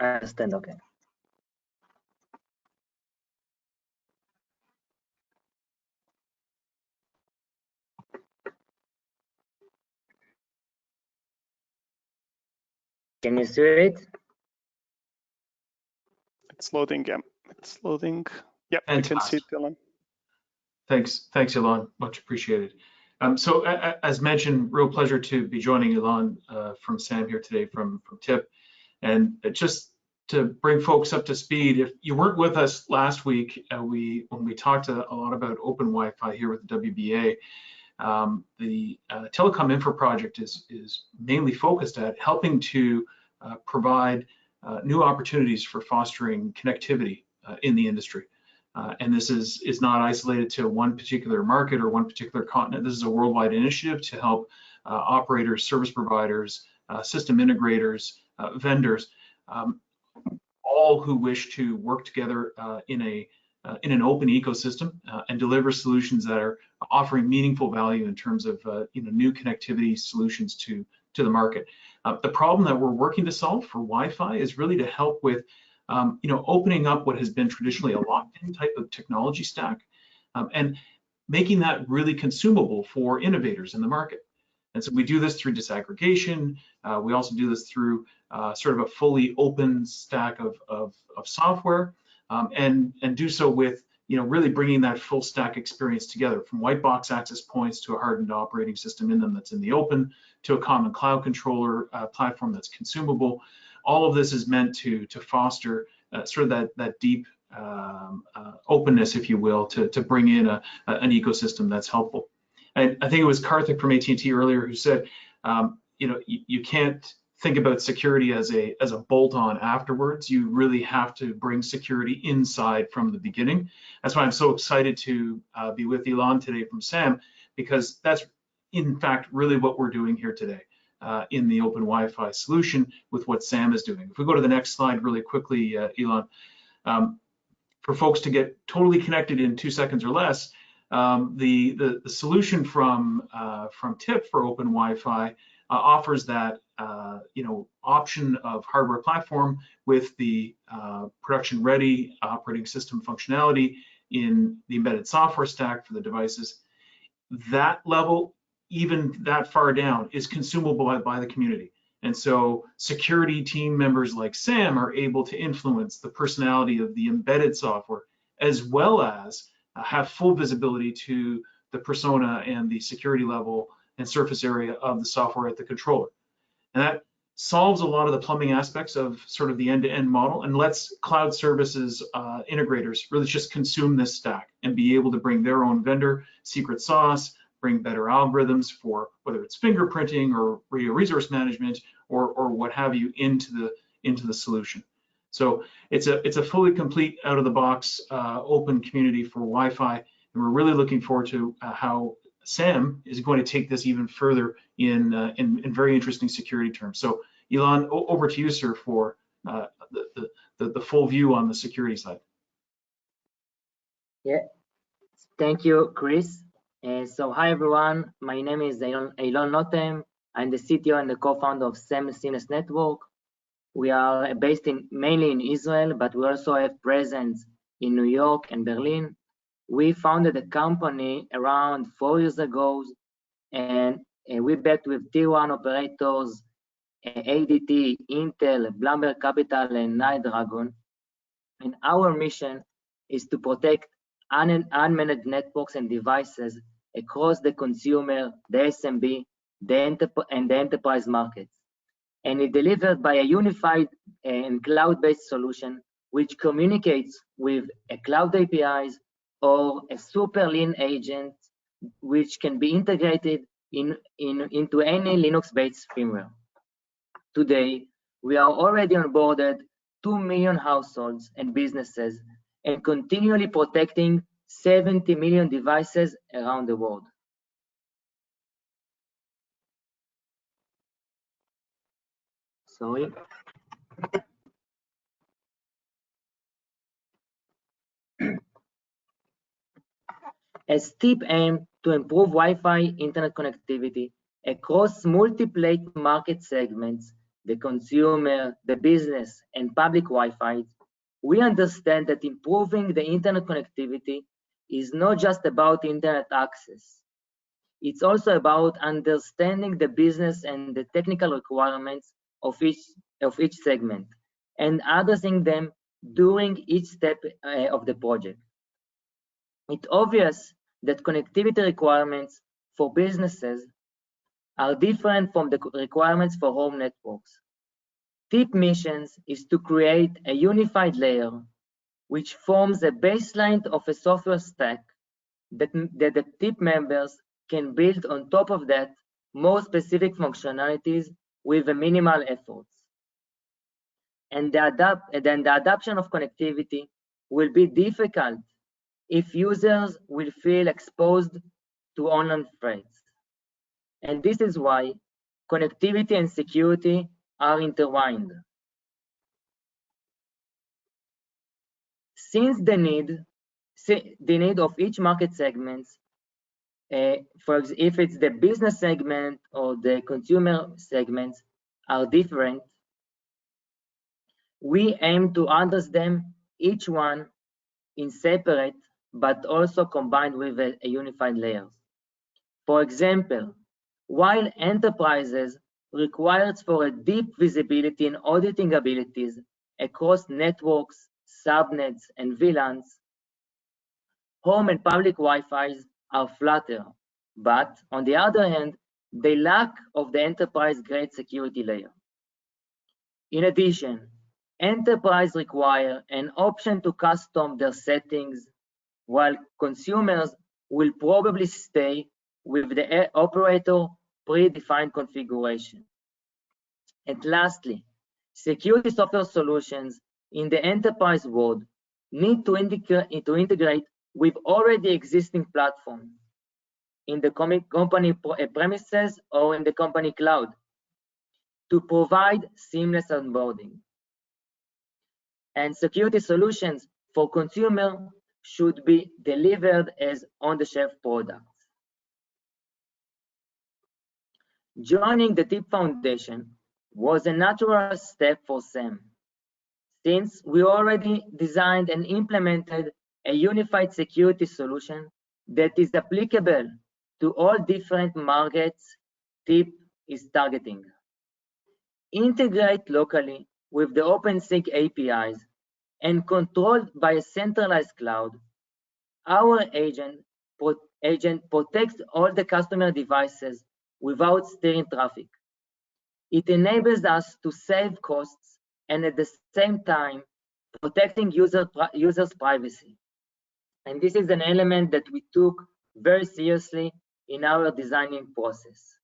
I understand, okay. Can you see it? It's loading, yeah. It's loading. Yep, we can see it, Ilan. Thanks, Ilan. Much appreciated. So as mentioned, real pleasure to be joining Ilan from SAM here today from TIP. And just to bring folks up to speed, if you weren't with us last week, when we talked a lot about open Wi-Fi here with the WBA, the Telecom Infra project is mainly focused at helping to provide new opportunities for fostering connectivity in the industry. And this is not isolated to one particular market or one particular continent. This is a worldwide initiative to help operators, service providers, system integrators, vendors, all who wish to work together in an open ecosystem and deliver solutions that are offering meaningful value in terms of new connectivity solutions to the market. The problem that we're working to solve for Wi-Fi is really to help with opening up what has been traditionally a locked-in type of technology stack and making that really consumable for innovators in the market. And so we do this through disaggregation. We also do this through sort of a fully open stack of software, and do so with really bringing that full stack experience together, from white box access points to a hardened operating system in them that's in the open, to a common cloud controller platform that's consumable. All of this is meant to foster sort of that deep openness, if you will, to bring in an ecosystem that's helpful. And I think it was Karthik from AT&T earlier who said, you can't think about security as a bolt-on afterwards. You really have to bring security inside from the beginning. That's why I'm so excited to be with Ilan today from SAM, because that's in fact really what we're doing here today in the open Wi-Fi solution with what SAM is doing. If we go to the next slide really quickly, Ilan, for folks to get totally connected in 2 seconds or less, the solution from TIP for open Wi-Fi offers that option of hardware platform with the production-ready operating system functionality in the embedded software stack for the devices. That level, even that far down, is consumable by the community. And so security team members like SAM are able to influence the personality of the embedded software, as well as have full visibility to the persona and the security level and surface area of the software at the controller. And that solves a lot of the plumbing aspects of sort of the end-to-end model and lets cloud services integrators really just consume this stack and be able to bring their own vendor secret sauce, bring better algorithms for whether it's fingerprinting or radio resource management or what have you into the solution. So it's a fully complete, out of the box, open community for Wi-Fi, and we're really looking forward to how SAM is going to take this even further in very interesting security terms. So Ilan, over to you, sir, for the full view on the security side. Yeah, thank you, Chris. So hi everyone, my name is Ilan Notem. I'm the CTO and the co-founder of SAM Seamless Network. We are based mainly in Israel, but we also have presence in New York and Berlin. We founded the company around 4 years ago, and we backed with Tier 1 operators, ADT, Intel, Bloomberg Capital, and Night Dragon. And our mission is to protect unmanaged networks and devices across the consumer, the SMB, and the enterprise markets. And it's delivered by a unified and cloud-based solution which communicates with a cloud APIs or a super lean agent which can be integrated into any Linux-based firmware. Today, we are already onboarded 2 million households and businesses and continually protecting 70 million devices around the world. Sorry. As TIP aim to improve Wi-Fi internet connectivity across multiple market segments, the consumer, the business, and public Wi-Fi, we understand that improving the internet connectivity is not just about internet access. It's also about understanding the business and the technical requirements of each each segment and addressing them during each step of the project. It's obvious that connectivity requirements for businesses are different from the requirements for home networks. TIP missions is to create a unified layer which forms a baseline of a software stack that the TIP members can build on top of that more specific functionalities with a minimal efforts. And then the adoption of connectivity will be difficult if users will feel exposed to online threats. And this is why connectivity and security are intertwined. Since the need of each market segment, if it's the business segment or the consumer segments are different, we aim to address them each one in separate but also combined with a unified layer. For example, while enterprises requires for a deep visibility and auditing abilities across networks, subnets, and VLANs, home and public Wi-Fi's are flatter, but on the other hand, they lack of the enterprise-grade security layer. In addition, enterprise require an option to custom their settings, while consumers will probably stay with the operator predefined configuration. And lastly, security software solutions in the enterprise world need to integrate with already existing platforms in the company premises or in the company cloud to provide seamless onboarding. And security solutions for consumer should be delivered as on-the-shelf products. Joining the TIP Foundation was a natural step for SAM, since we already designed and implemented a unified security solution that is applicable to all different markets TIP is targeting. Integrate locally with the OpenSync APIs and controlled by a centralized cloud, our agent protects all the customer devices without steering traffic. It enables us to save costs and at the same time protecting users' privacy. And this is an element that we took very seriously in our designing process.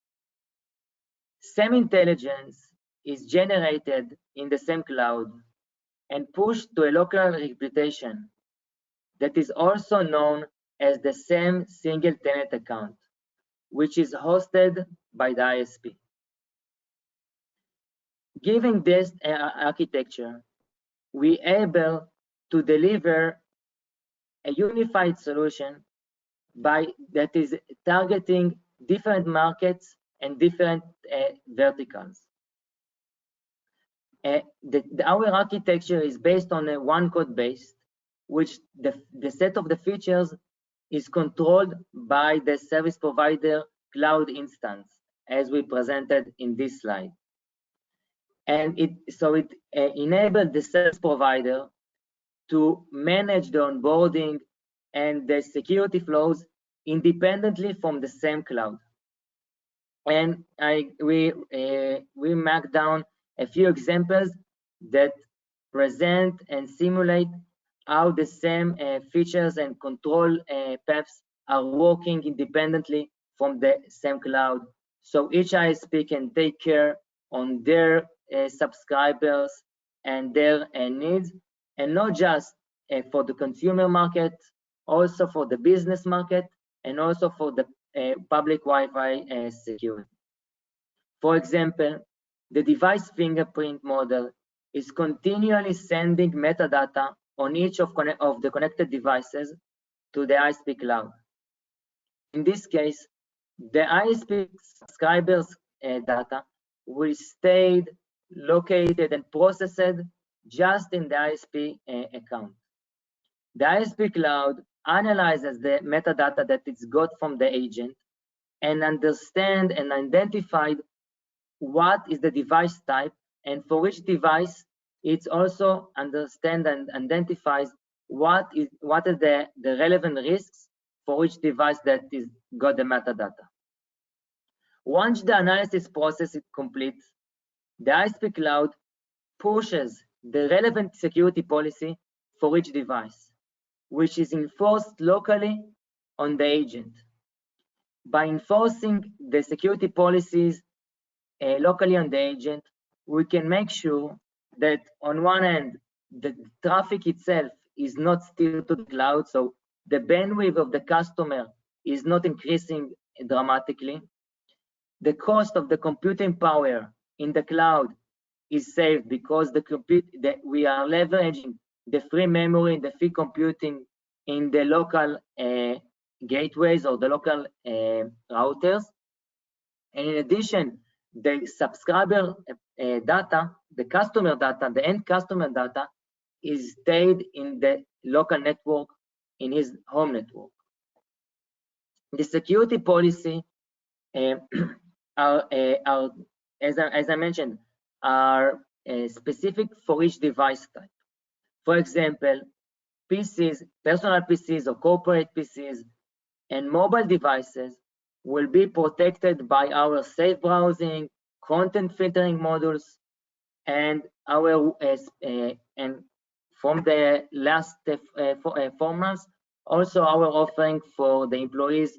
SAM intelligence is generated in the SAM cloud and pushed to a local reputation that is also known as the SAM single tenant account, which is hosted by the ISP. Given this architecture, we are able to deliver a unified solution that is targeting different markets and different verticals. Our architecture is based on a one code base, which the set of the features is controlled by the service provider cloud instance, as we presented in this slide. And it enabled the service provider to manage the onboarding and the security flows independently from the same cloud. And we marked down a few examples that present and simulate how the same features and control paths are working independently from the same cloud. So each ISP can take care on their subscribers and their needs, and not just for the consumer market, also for the business market, and also for the public Wi-Fi security. For example, the device fingerprint model is continually sending metadata on each of the connected devices to the ISP cloud. In this case, the ISP subscribers data will stay located and processed just in the ISP account. The ISP cloud analyzes the metadata that it's got from the agent and understand and identify what is the device type and for each device, it also understands and identifies what are the relevant risks for each device that is got the metadata. Once the analysis process is complete, the ISP cloud pushes the relevant security policy for each device, which is enforced locally on the agent. By enforcing the security policies locally on the agent, we can make sure that on one end, the traffic itself is not steered to the cloud, so the bandwidth of the customer is not increasing dramatically. The cost of the computing power in the cloud is saved because we are leveraging the free memory and the free computing in the local gateways or the local routers. And in addition, the subscriber data, the customer data, the end customer data is stayed in the local network, in his home network. The security policy are as I mentioned, are specific for each device type. For example, PCs, personal PCs or corporate PCs, and mobile devices will be protected by our safe browsing, content filtering modules, and our and from the last 4 months, also our offering for the employees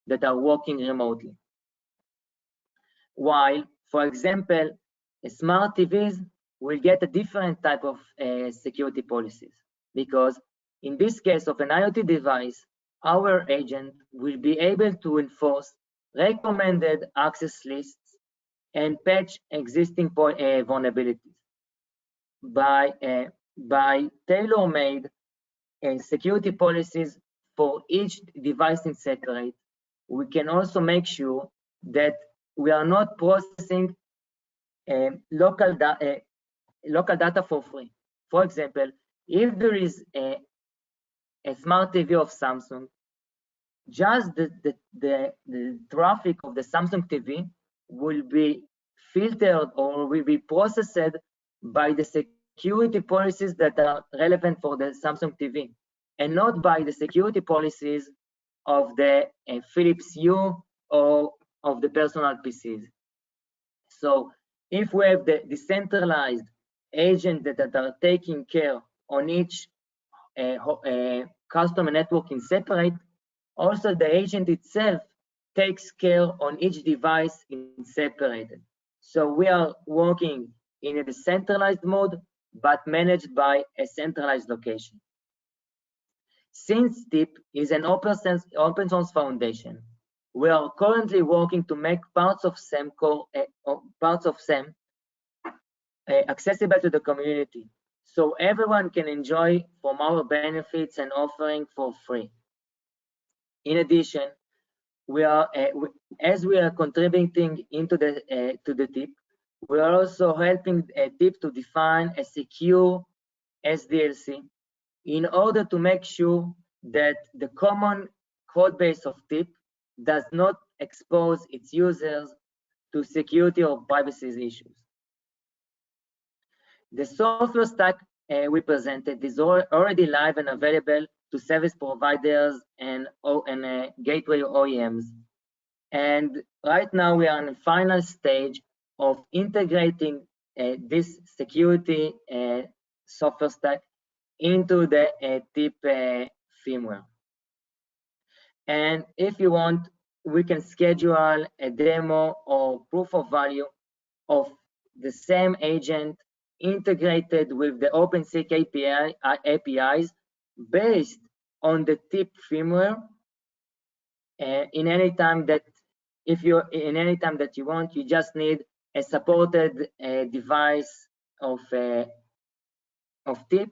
that are working remotely. While, for example, smart TVs will get a different type of security policies, because in this case of an IoT device, our agent will be able to enforce recommended access lists and patch existing vulnerabilities. By tailor-made security policies for each device in separate, we can also make sure that we are not processing local data for free. For example, if there is a smart TV of Samsung, just the traffic of the Samsung TV will be filtered or will be processed by the security policies that are relevant for the Samsung TV, and not by the security policies of the Philips Hue or of the personal PCs. So if we have the decentralized agents that are taking care on each customer network in separate, also the agent itself takes care on each device in separated. So we are working in a decentralized mode, but managed by a centralized location. Since TIP is an open source foundation, we are currently working to make parts of SAM accessible to the community, so everyone can enjoy from our benefits and offering for free. In addition, as we are contributing into to the TIP, we are also helping TIP to define a secure SDLC in order to make sure that the common code base of TIP does not expose its users to security or privacy issues. The software stack we presented is already live and available to service providers and gateway OEMs. And right now we are in the final stage of integrating this security software stack into the TIP firmware. And if you want, we can schedule a demo or proof of value of the same agent integrated with the OpenSec APIs based on the TIP firmware in any time that you want. You just need a supported device of TIP,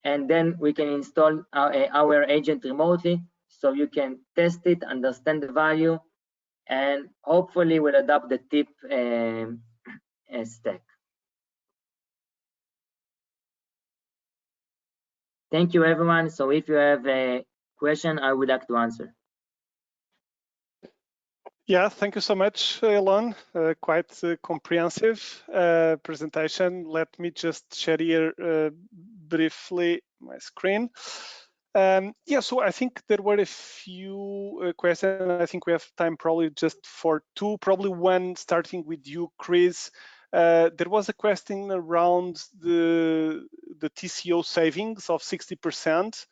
and then we can install our agent remotely, so you can test it, understand the value, and hopefully will adopt the TIP stack. Thank you, everyone. So if you have a question, I would like to answer. Yeah, thank you so much, Elon. Quite comprehensive presentation. Let me just share here briefly my screen. Yeah, so I think there were a few questions. I think we have time probably just for two, probably one starting with you, Chris. There was a question around the TCO savings of 60%.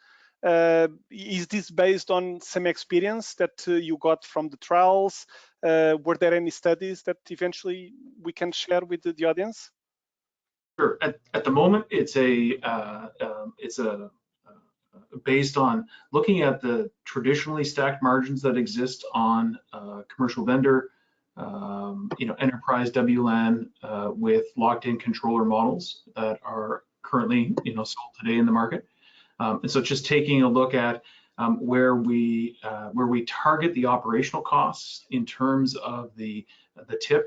Is this based on some experience that you got from the trials? Were there any studies that eventually we can share with the audience? Sure. At the moment, it's based on looking at the traditionally stacked margins that exist on commercial vendor, enterprise WLAN with locked-in controller models that are currently, sold today in the market. And so just taking a look at where we target the operational costs in terms of the TIP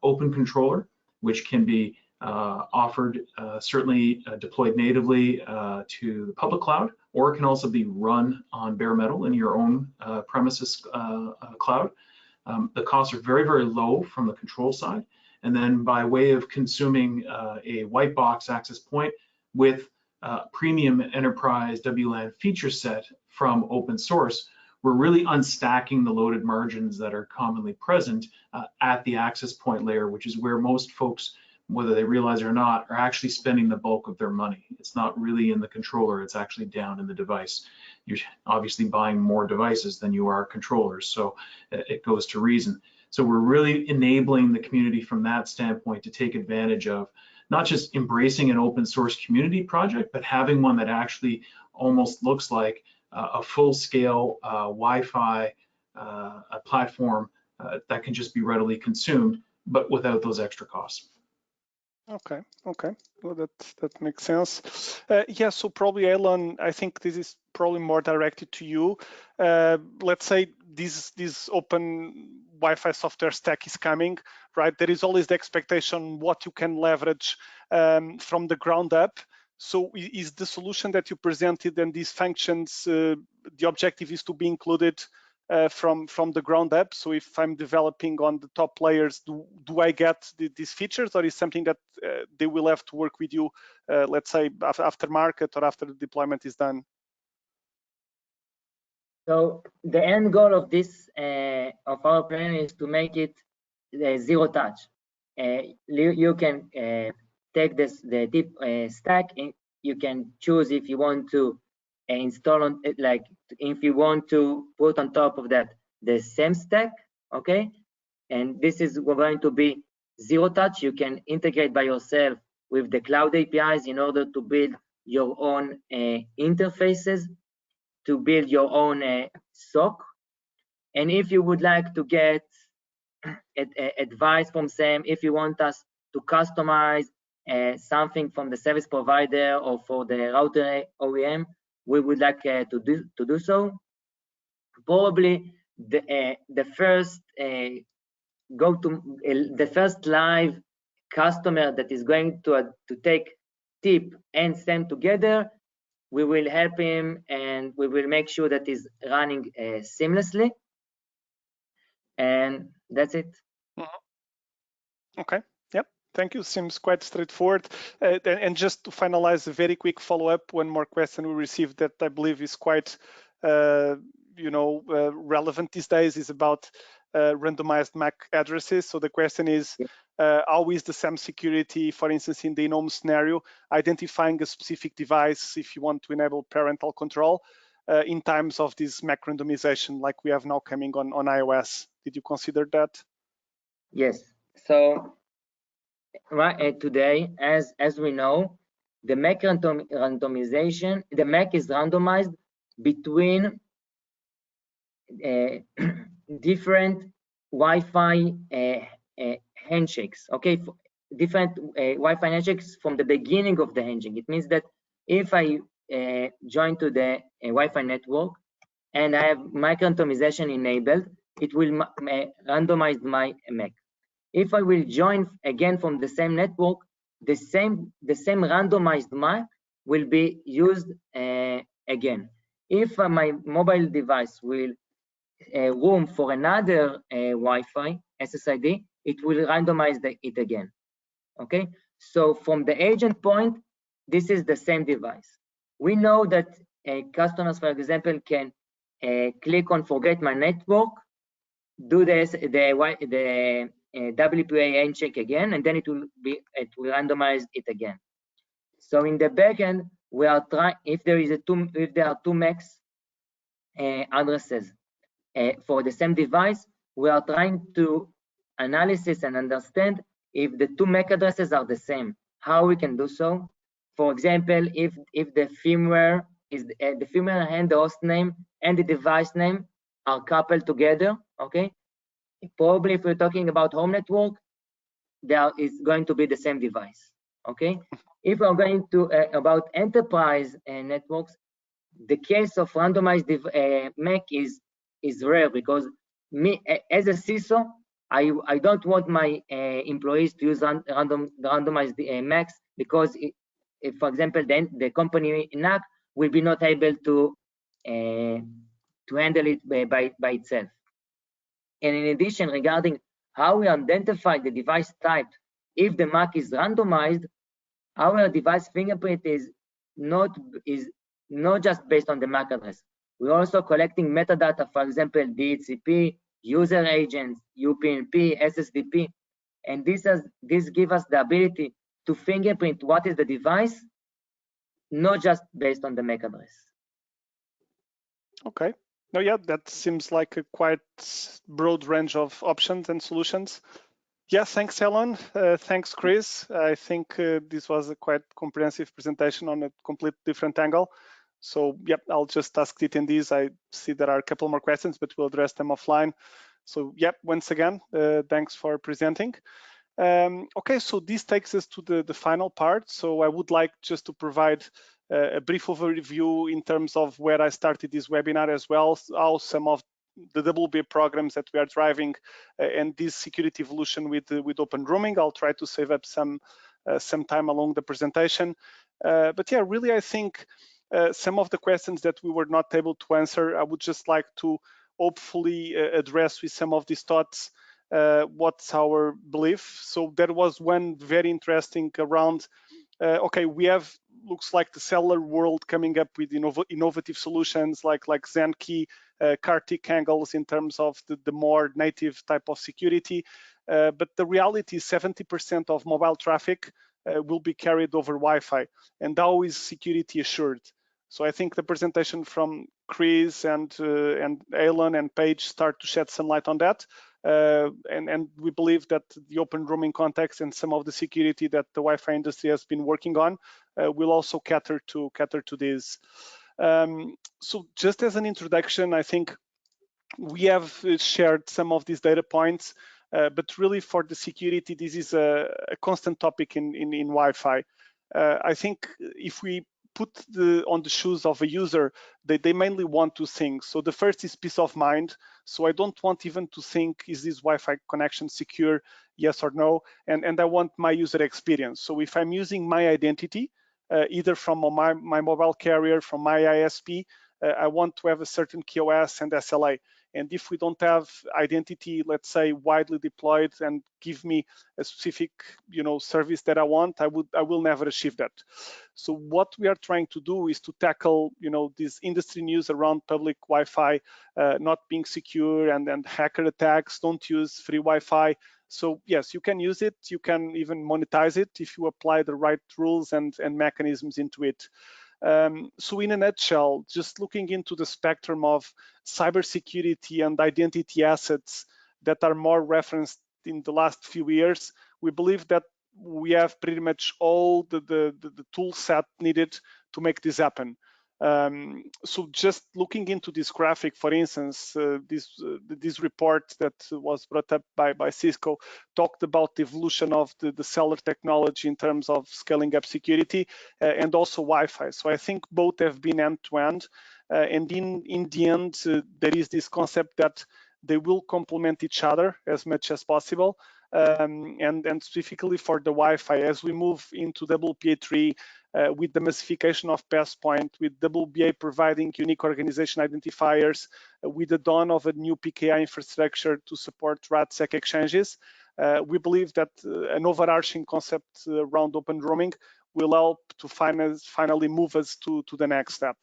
open controller, which can be offered, certainly deployed natively to the public cloud, or it can also be run on bare metal in your own premises cloud. The costs are very, very low from the control side. And then by way of consuming a white box access point with premium enterprise WLAN feature set from open source, we're really unstacking the loaded margins that are commonly present at the access point layer, which is where most folks, whether they realize it or not, are actually spending the bulk of their money. It's not really in the controller, it's actually down in the device. You're obviously buying more devices than you are controllers, so it goes to reason. So we're really enabling the community from that standpoint to take advantage of not just embracing an open source community project, but having one that actually almost looks like a full-scale Wi-Fi platform that can just be readily consumed, but without those extra costs. Okay, well, that makes sense. Yeah, so probably Elon, I think this is probably more directed to you. Let's say this open Wi-Fi software stack is coming, right? There is always the expectation what you can leverage from the ground up. So is the solution that you presented and these functions, the objective is to be included from the ground up? So if I'm developing on the top layers, do I get these features, or is something that they will have to work with you, let's say after market or after the deployment is done? So the end goal of this of our plan is to make it zero touch. You can take the deep stack, and you can choose if you want to install on it, like if you want to put on top of that the same stack, okay? And this is going to be zero touch. You can integrate by yourself with the cloud APIs in order to build your own interfaces, to build your own SOC. And if you would like to get advice from Sam, if you want us to customize something from the service provider or for the router OEM, we would like to do so. Probably the first the first live customer that is going to take TIP and SAM together, we will help him and we will make sure that is running seamlessly. And that's it. Okay. Yep. Thank you. Seems quite straightforward. And just to finalize, a very quick follow-up. One more question we received that I believe is quite, relevant these days is about randomized MAC addresses. So the question is, how is the SAM security, for instance, in the GNOME scenario, identifying a specific device if you want to enable parental control in times of this MAC randomization like we have now coming on iOS? Did you consider that? Yes. So right today, as we know, the MAC randomization, the MAC is randomized between different Wi-Fi handshakes. Okay, different Wi-Fi handshakes from the beginning of the handshake. It means that if I join to the Wi-Fi network and I have MAC randomization enabled, it will randomize my MAC. If I will join again from the same network, the same randomized MAC will be used again. If my mobile device will room for another Wi-Fi SSID, it will randomize it again. Okay, so from the agent point, this is the same device. We know that customers, for example, can click on forget my network, do the WPA handshake again, and then it will randomize it again. So in the backend, we are trying, if there are two MACs addresses for the same device, we are trying to analysis and understand if the two MAC addresses are the same, how we can do so. For example, if the firmware is the firmware and the host name and the device name are coupled together, okay, probably if we're talking about home network, there is going to be the same device, okay. If we're going to about enterprise networks, the case of randomized MAC is rare, because me as a CISO, I don't want my employees to use randomized MACs, because if, for example, then the company NAC will be not able to handle it by itself. And in addition, regarding how we identify the device type, if the MAC is randomized, our device fingerprint is not just based on the MAC address. We're also collecting metadata, for example, DHCP, user agents, UPnP, SSDP, and this gives us the ability to fingerprint what is the device, not just based on the MAC address. Okay. No, yeah, that seems like a quite broad range of options and solutions. Yeah, thanks, Elon. Thanks, Chris. I think this was a quite comprehensive presentation on a complete different angle. So, yep, I'll just ask attendees. I see there are a couple more questions, but we'll address them offline. So, yep, once again, thanks for presenting. Okay, so this takes us to the final part. So I would like just to provide a brief overview in terms of where I started this webinar, as well, how some of the WB programs that we are driving and this security evolution with open roaming. I'll try to save up some time along the presentation. But yeah, really, I think some of the questions that we were not able to answer, I would just like to hopefully address with some of these thoughts. What's our belief? So there was one very interesting around, okay, we have, looks like the cellular world coming up with innovative solutions like Zenki, Kartik angles in terms of the more native type of security. But the reality is 70% of mobile traffic will be carried over Wi-Fi. And how is security assured? So I think the presentation from Chris and Elon and Paige start to shed some light on that. And we believe that the open roaming context and some of the security that the Wi-Fi industry has been working on will also cater to this. So just as an introduction, I think we have shared some of these data points, but really for the security, this is a constant topic in Wi-Fi. I think if we put on the shoes of a user, they mainly want two things. So the first is peace of mind. So I don't want even to think, is this Wi-Fi connection secure, yes or no? And I want my user experience. So if I'm using my identity, either from my mobile carrier, from my ISP, I want to have a certain QoS and SLA. And if we don't have identity, let's say, widely deployed and give me a specific, service that I want, I will never achieve that. So what we are trying to do is to tackle, this industry news around public Wi-Fi not being secure and hacker attacks. Don't use free Wi-Fi. So yes, you can use it. You can even monetize it if you apply the right rules and mechanisms into it. So in a nutshell, just looking into the spectrum of cybersecurity and identity assets that are more referenced in the last few years, we believe that we have pretty much all the tool set needed to make this happen. So just looking into this graphic, for instance, this report that was brought up by Cisco talked about the evolution of the cellular technology in terms of scaling up security and also Wi-Fi. So I think both have been end-to-end, and in the end, there is this concept that they will complement each other as much as possible. and specifically for the Wi-Fi, as we move into WPA3 with the massification of Passpoint, with WBA providing unique organization identifiers, with the dawn of a new PKI infrastructure to support RADSEC exchanges, we believe that an overarching concept around open roaming will help to finally move us to the next step.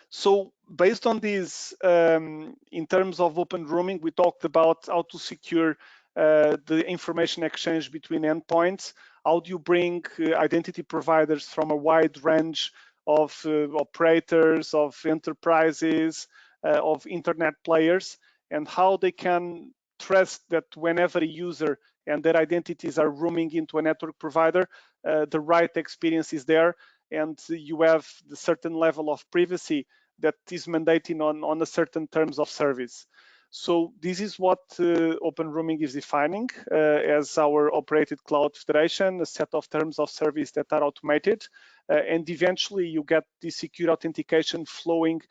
So based on this, in terms of open roaming, we talked about how to secure the information exchange between endpoints. How do you bring identity providers from a wide range of operators, of enterprises, of internet players, and how they can trust that whenever a user and their identities are roaming into a network provider, the right experience is there, and you have the certain level of privacy that is mandating on a certain terms of service. So this is what open roaming is defining as our operated cloud federation, a set of terms of service that are automated, and eventually you get the secure authentication flowing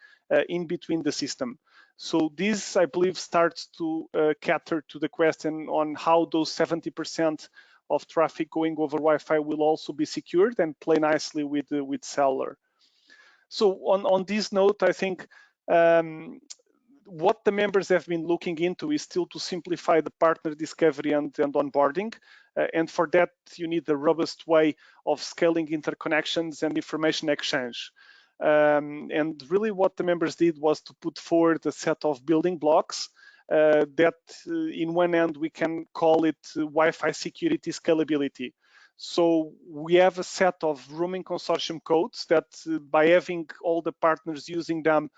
in between the system. So this, I believe, starts to cater to the question on how those 70% of traffic going over Wi-Fi will also be secured and play nicely with cellular. So on this note, I think what the members have been looking into is still to simplify the partner discovery and onboarding. And for that, you need a robust way of scaling interconnections and information exchange. And really what the members did was to put forward a set of building blocks that in one end, we can call it Wi-Fi security scalability. So we have a set of roaming consortium codes that by having all the partners using them,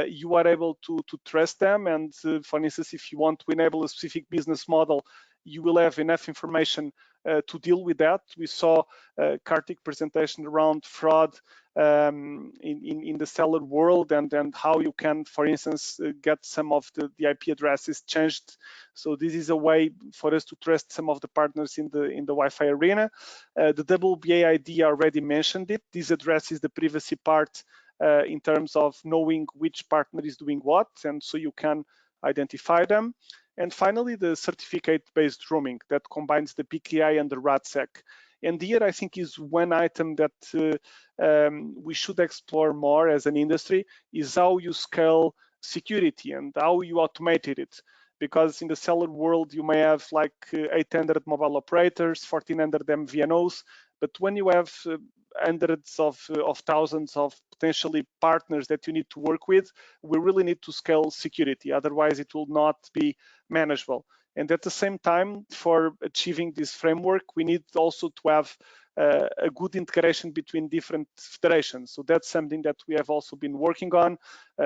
you are able to trust them. And for instance, if you want to enable a specific business model, you will have enough information to deal with that. We saw Karthik presentation around fraud in the seller world and how you can, for instance, get some of the IP addresses changed. So this is a way for us to trust some of the partners in the Wi-Fi arena. The WBA ID already mentioned it. This addresses the privacy part in terms of knowing which partner is doing what, and so you can identify them. And finally, the certificate-based roaming that combines the PKI and the RADSEC. And here, I think, is one item that we should explore more as an industry, is how you scale security and how you automated it. Because in the cellular world, you may have like 800 mobile operators, 1,400 MVNOs, but when you have hundreds of thousands of potentially partners that you need to work with, we really need to scale security. Otherwise, it will not be manageable. And at the same time, for achieving this framework, we need also to have a good integration between different federations. So that's something that we have also been working on.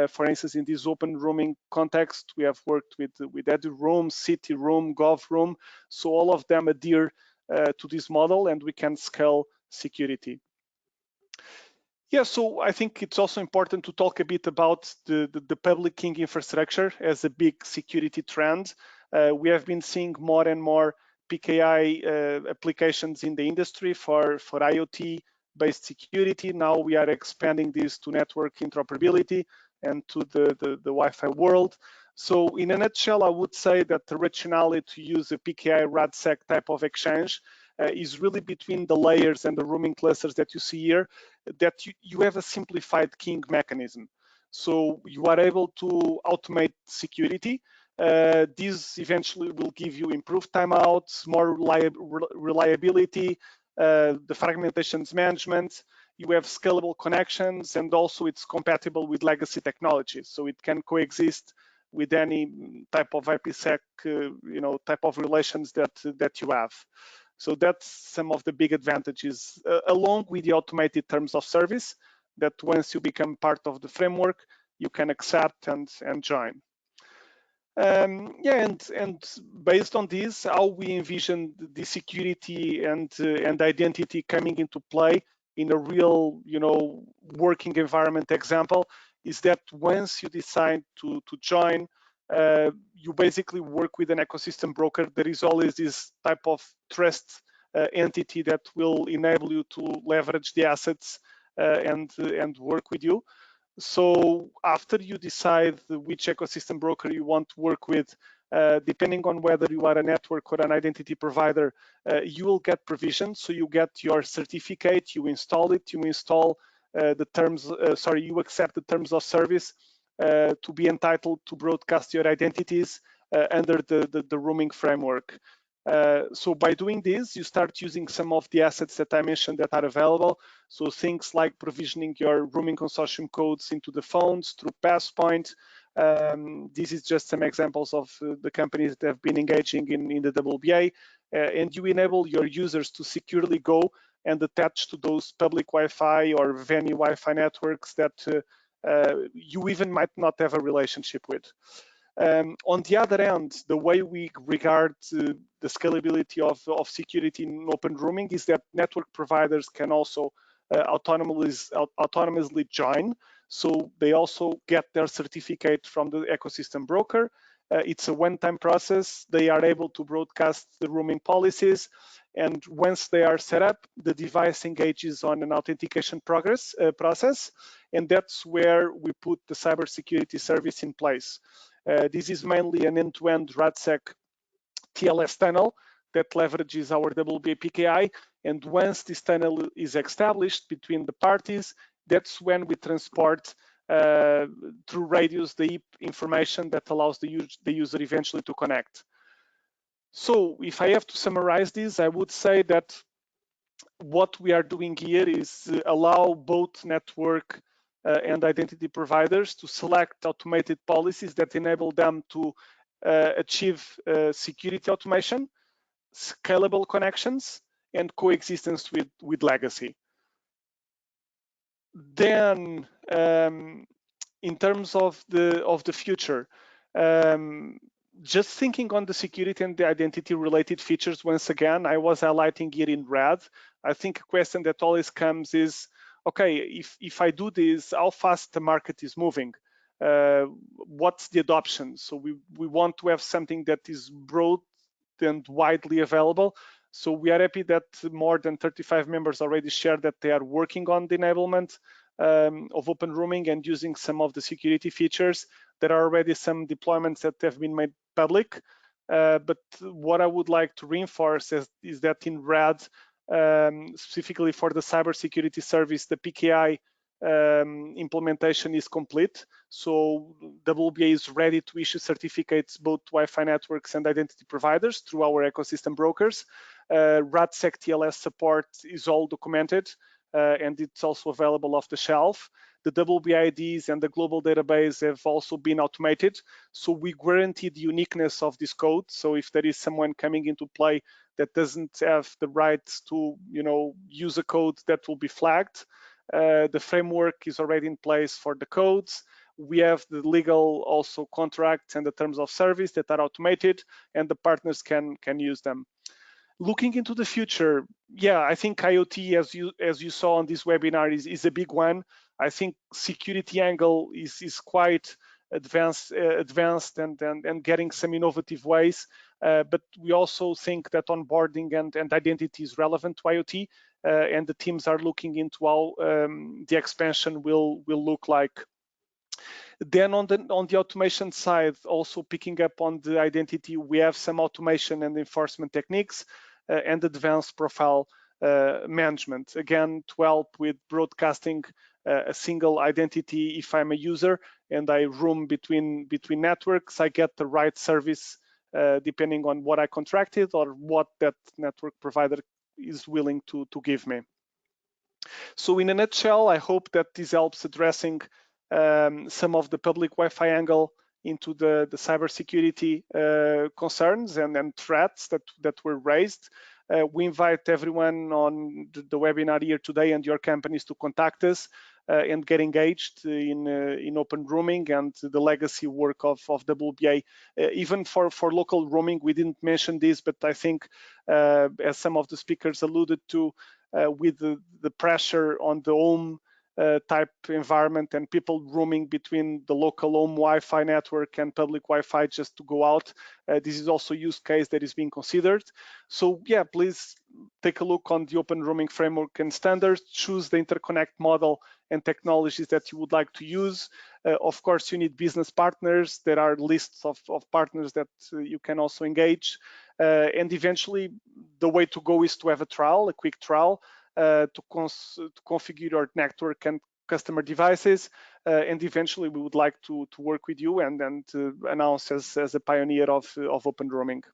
For instance, in this open roaming context, we have worked with EduRoam, CityRoam, GovRoam. So all of them adhere to this model, and we can scale security. Yeah, so I think it's also important to talk a bit about the public key infrastructure as a big security trend. We have been seeing more and more PKI applications in the industry for IoT-based security. Now we are expanding this to network interoperability and to the Wi-Fi world. So in a nutshell, I would say that the rationale to use a PKI RADSEC type of exchange is really between the layers and the roaming clusters that you see here, that you have a simplified keying mechanism. So you are able to automate security. This eventually will give you improved timeouts, more reliability, the fragmentations management. You have scalable connections, and also it's compatible with legacy technologies. So it can coexist with any type of IPsec, type of relations that you have. So that's some of the big advantages, along with the automated terms of service, that once you become part of the framework, you can accept and join. And based on this, how we envision the security and identity coming into play in a real, working environment example is that once you decide to join, you basically work with an ecosystem broker. There is always this type of trust entity that will enable you to leverage the assets and work with you. So after you decide which ecosystem broker you want to work with, depending on whether you are a network or an identity provider, you will get provision. So you get your certificate, you install it, you install you accept the terms of service to be entitled to broadcast your identities under the roaming framework. So by doing this, you start using some of the assets that I mentioned that are available. So things like provisioning your roaming consortium codes into the phones through Passpoint. This is just some examples of the companies that have been engaging in the WBA, and you enable your users to securely go and attach to those public Wi-Fi or venue Wi-Fi networks that you even might not have a relationship with. On the other hand, the way we regard the scalability of security in open roaming is that network providers can also autonomously join. So they also get their certificate from the ecosystem broker. It's a one-time process. They are able to broadcast the roaming policies. And once they are set up, the device engages on an authentication process. And that's where we put the cybersecurity service in place. This is mainly an end-to-end RADSEC TLS tunnel that leverages our WBA PKI. And once this tunnel is established between the parties, that's when we transport through radios the information that allows the user eventually to connect. So if I have to summarize this, I would say that what we are doing here is allow both network and identity providers to select automated policies that enable them to achieve security automation, scalable connections, and coexistence with legacy. Then, in terms of the future, just thinking on the security and the identity related features, once again, I was highlighting here in red. I think a question that always comes is, okay, if I do this, how fast the market is moving? What's the adoption? So we want to have something that is broad and widely available. So we are happy that more than 35 members already shared that they are working on the enablement of open roaming and using some of the security features. There are already some deployments that have been made public. But what I would like to reinforce is that in red, specifically for the cybersecurity service, the PKI implementation is complete. So WBA is ready to issue certificates, both Wi-Fi networks and identity providers through our ecosystem brokers. RADSEC TLS support is all documented and it's also available off the shelf. The WBA IDs and the global database have also been automated. So we guarantee the uniqueness of this code. So if there is someone coming into play that doesn't have the rights to, use a code, that will be flagged. The framework is already in place for the codes. We have the legal also contracts and the terms of service that are automated, and the partners can use them. Looking into the future, yeah, I think IoT, as you saw on this webinar, is a big one. I think security angle is quite advanced and getting some innovative ways. But we also think that onboarding and identity is relevant to IoT, and the teams are looking into how the expansion will look like. Then on the automation side, also picking up on the identity, we have some automation and enforcement techniques and advanced profile management, again, to help with broadcasting a single identity. If I'm a user and I roam between networks, I get the right service depending on what I contracted or what that network provider is willing to give me. So in a nutshell, I hope that this helps addressing some of the public Wi-Fi angle into the cybersecurity concerns and threats that were raised. We invite everyone on the webinar here today and your companies to contact us and get engaged in open roaming and the legacy work of WBA. Even for local roaming, we didn't mention this, but I think as some of the speakers alluded to, with the pressure on the home type environment and people roaming between the local home Wi-Fi network and public Wi-Fi just to go out. This is also a use case that is being considered. So yeah, please take a look on the open roaming framework and standards, choose the interconnect model and technologies that you would like to use. Of course, you need business partners. There are lists of partners that you can also engage. And eventually, the way to go is to have a trial, a quick trial, to configure your network and customer devices. And eventually, we would like to work with you and announce as a pioneer of open roaming.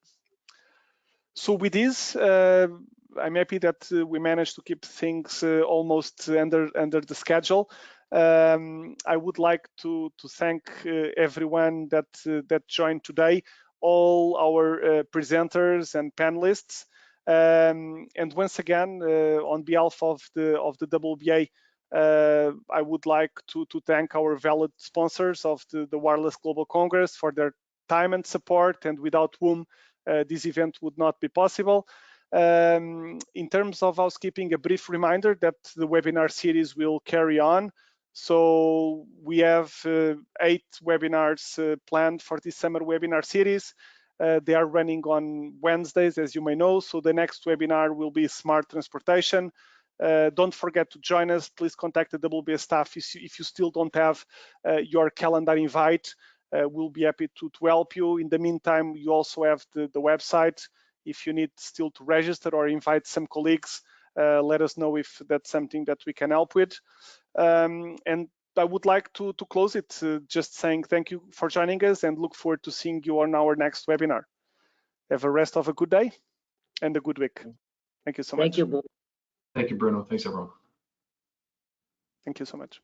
So with this, I'm happy that we managed to keep things almost under the schedule. I would like to thank everyone that joined today, all our presenters and panelists, and once again, on behalf of the WBA, I would like to thank our valued sponsors of the Wireless Global Congress for their time and support, and without whom this event would not be possible. In terms of housekeeping, a brief reminder that the webinar series will carry on. So we have 8 webinars planned for this summer webinar series. They are running on Wednesdays, as you may know. So the next webinar will be Smart Transportation. Don't forget to join us. Please contact the WBA staff if you still don't have your calendar invite. We'll be happy to help you. In the meantime, you also have the website. If you need still to register or invite some colleagues, let us know if that's something that we can help with. And I would like to close it just saying thank you for joining us and look forward to seeing you on our next webinar. Have a rest of a good day and a good week. Thank you so much. Thank you, Bruno. Thank you, Bruno. Thanks, everyone. Thank you so much.